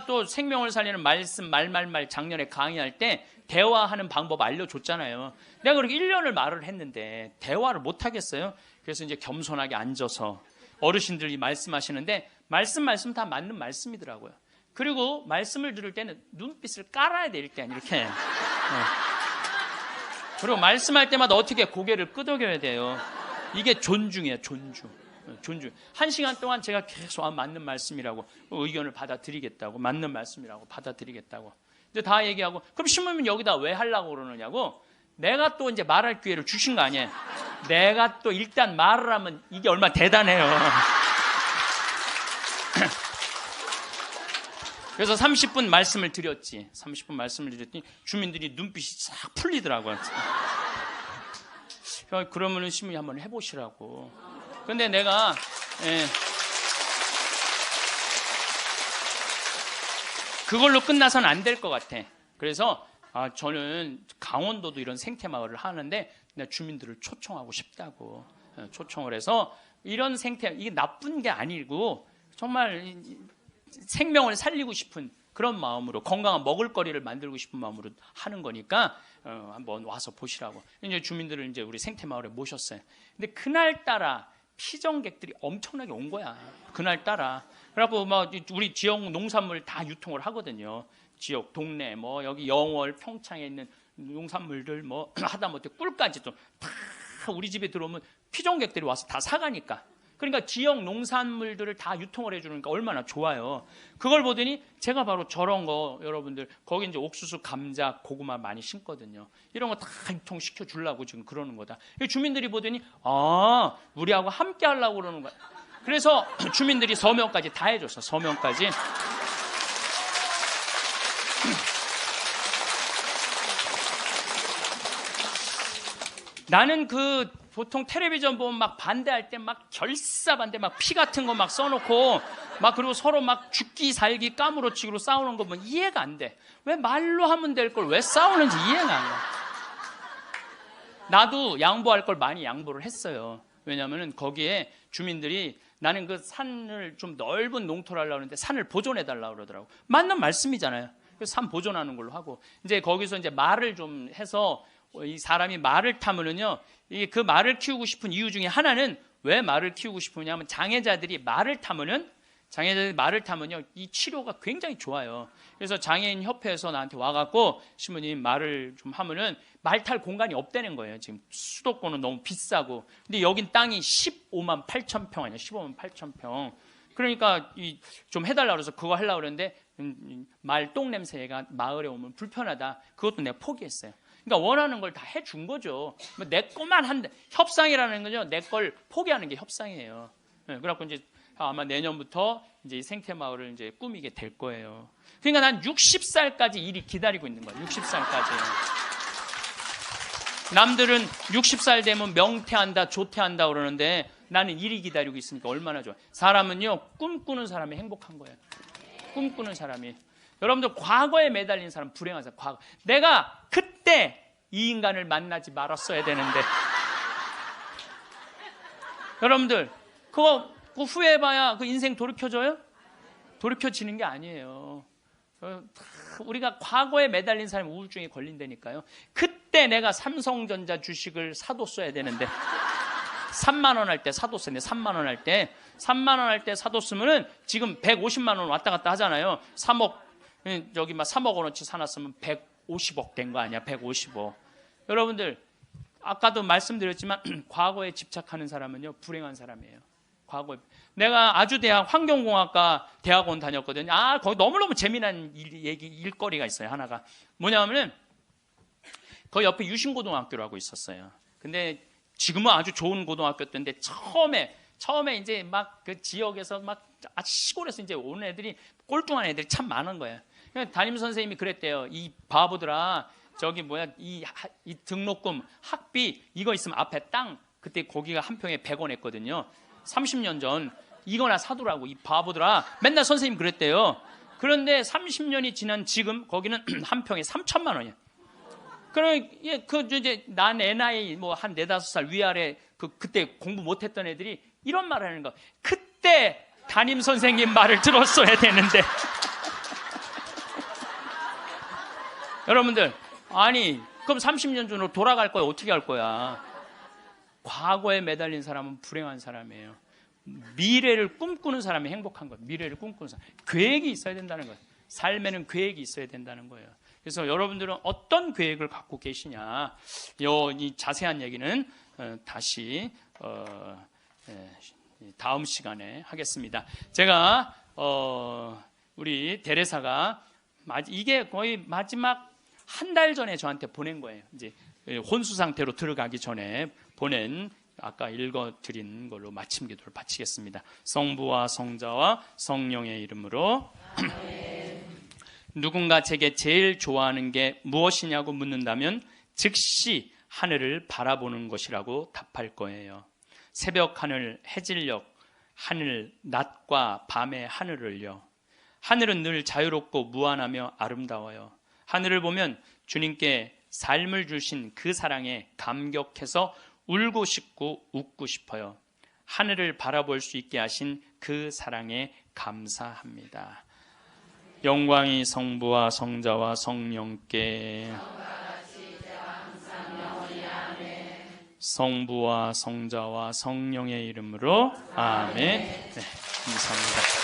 또 생명을 살리는 말씀 말 작년에 강의할 때 대화하는 방법 알려줬잖아요. 내가 그렇게 1년을 말을 했는데 대화를 못 하겠어요. 그래서 이제 겸손하게 앉아서 어르신들이 말씀하시는데 말씀 다 맞는 말씀이더라고요. 그리고 말씀을 들을 때는 눈빛을 깔아야 돼. 일단 이렇게. 그리고 말씀할 때마다 어떻게 고개를 끄덕여야 돼요. 이게 존중이에요. 존중. 1시간 동안 제가 계속 맞는 말씀이라고 의견을 받아들이겠다고, 맞는 말씀이라고 받아들이겠다고. 이제 다 얘기하고, 그럼 신부님 여기다 왜 하려고 그러느냐고. 내가 또 이제 말할 기회를 주신 거 아니에요. 내가 또 일단 말을 하면 이게 얼마나 대단해요. 그래서 30분 말씀을 드렸지. 30분 말씀을 드렸더니 주민들이 눈빛이 싹 풀리더라고요. 그러면은 신부님 한번 해보시라고. 근데 내가 그걸로 끝나서는 안 될 것 같아. 그래서 저는 강원도도 이런 생태마을을 하는데 내가 주민들을 초청하고 싶다고 초청을 해서 이런 생태, 이게 나쁜 게 아니고 정말 생명을 살리고 싶은 그런 마음으로 건강한 먹을거리를 만들고 싶은 마음으로 하는 거니까 한번 와서 보시라고. 이제 주민들을 이제 우리 생태마을에 모셨어요. 근데 그날따라 피정객들이 엄청나게 온 거야. 그날따라. 그래갖고 막 우리 지역 농산물 다 유통을 하거든요. 지역 동네 뭐 여기 영월 평창에 있는 농산물들 뭐 하다못해 꿀까지도 다 우리 집에 들어오면 피정객들이 와서 다 사가니까. 그러니까 지역 농산물들을 다 유통을 해주니까 얼마나 좋아요. 그걸 보더니 제가 바로 저런 거 여러분들 거기 이제 옥수수, 감자, 고구마 많이 심거든요. 이런 거 다 유통시켜 주려고 지금 그러는 거다. 주민들이 보더니 우리하고 함께 하려고 그러는 거야. 그래서 주민들이 서명까지 다 해줬어. 서명까지. 나는 보통 텔레비전 보면 막 반대할 때 막 결사 반대 막 피 같은 거 막 써놓고 막 그리고 서로 막 죽기 살기 까무러치기로 싸우는 거 보면 이해가 안 돼. 왜 말로 하면 될 걸 왜 싸우는지 이해가 안 가. 나도 양보할 걸 많이 양보를 했어요. 왜냐하면 거기에 주민들이 나는 그 산을 좀 넓은 농토를 하려고 하는데 산을 보존해 달라고 그러더라고. 맞는 말씀이잖아요. 그래서 산 보존하는 걸로 하고 이제 거기서 이제 말을 좀 해서 이 사람이 말을 타면은요, 그 말을 키우고 싶은 이유 중에 하나는 왜 말을 키우고 싶으냐면 장애자들이 말을 타면요, 이 치료가 굉장히 좋아요. 그래서 장애인 협회에서 나한테 와갖고 신부님 말을 좀 하면은 말 탈 공간이 없다는 거예요. 지금 수도권은 너무 비싸고, 근데 여긴 땅이 15만 8천 평 아니야, 15만 8천 평. 그러니까 좀 해달라고 그래서 그거 하려고 그랬는데 말 똥 냄새가 마을에 오면 불편하다. 그것도 내가 포기했어요. 그러니까 원하는 걸 다 해준 거죠. 내 것만 한데 협상이라는 거죠. 내 걸 포기하는 게 협상이에요. 그래갖고 이제 아마 내년부터 이제 생태마을을 이제 꾸미게 될 거예요. 그러니까 난 60살까지 일이 기다리고 있는 거예요. 60살까지. 남들은 60살 되면 명퇴한다, 조퇴한다 그러는데 나는 일이 기다리고 있으니까 얼마나 좋아. 사람은요, 꿈꾸는 사람이 행복한 거예요. 꿈꾸는 사람이. 여러분들 과거에 매달린 사람 불행하세요. 과거. 내가 그때 이 인간을 만나지 말았어야 되는데. 여러분들 그거 후회해봐야 그 인생 돌이켜져요? 돌이켜지는 게 아니에요. 우리가 과거에 매달린 사람이 우울증에 걸린다니까요. 그때 내가 삼성전자 주식을 사뒀어야 되는데 3만 원 할 때 사뒀었는데 3만 원 할 때 사뒀으면은 지금 150만 원 왔다 갔다 하잖아요. 3억 저기 막 3억 원어치 사놨으면 150억 된 거 아니야? 150억. 여러분들 아까도 말씀드렸지만 과거에 집착하는 사람은요 불행한 사람이에요. 과거에 내가 아주대학 환경공학과 대학원 다녔거든요. 거기 너무너무 재미난 일거리가 있어요. 하나가 뭐냐면은 거기 옆에 유신고등학교라고 있었어요. 근데 지금은 아주 좋은 고등학교였는데 처음에 이제 막 그 지역에서 막 시골에서 이제 오는 애들이 꼴뚱한 애들이 참 많은 거예요. 담임 선생님이 그랬대요. 이 바보들아, 저기 뭐야 이 등록금 학비 이거 있으면 앞에 땅, 그때 고기가 한 평에 100원 했거든요. 30년 전 이거나 사두라고 이 바보들아. 맨날 선생님 그랬대요. 그런데 30년이 지난 지금 거기는 한 평에 3천만 원이야. 그럼 그 이제 난 애 나이 뭐 한 4-5살 위아래 그때 공부 못했던 애들이 이런 말을 하는 거. 그때 담임 선생님 말을 들었어야 되는데. 여러분들 아니 그럼 30년 전으로 돌아갈 거야? 어떻게 할 거야? 과거에 매달린 사람은 불행한 사람이에요. 미래를 꿈꾸는 사람이 행복한 거예요. 미래를 꿈꾸는 사람. 계획이 있어야 된다는 거예요. 삶에는 계획이 있어야 된다는 거예요. 그래서 여러분들은 어떤 계획을 갖고 계시냐, 이 자세한 얘기는 다시 다음 시간에 하겠습니다. 제가 우리 대레사가 이게 거의 마지막 한 달 전에 저한테 보낸 거예요. 이제 혼수 상태로 들어가기 전에 보낸, 아까 읽어드린 걸로 마침 기도를 바치겠습니다. 성부와 성자와 성령의 이름으로. 누군가 제게 제일 좋아하는 게 무엇이냐고 묻는다면 즉시 하늘을 바라보는 것이라고 답할 거예요. 새벽 하늘, 해질녘 하늘, 낮과 밤의 하늘을요. 하늘은 늘 자유롭고 무한하며 아름다워요. 하늘을 보면 주님께 삶을 주신 그 사랑에 감격해서 울고 싶고 웃고 싶어요. 하늘을 바라볼 수 있게 하신 그 사랑에 감사합니다. 영광이 성부와 성자와 성령께, 성부와 성자와 성령의 이름으로 아멘. 네, 감사합니다.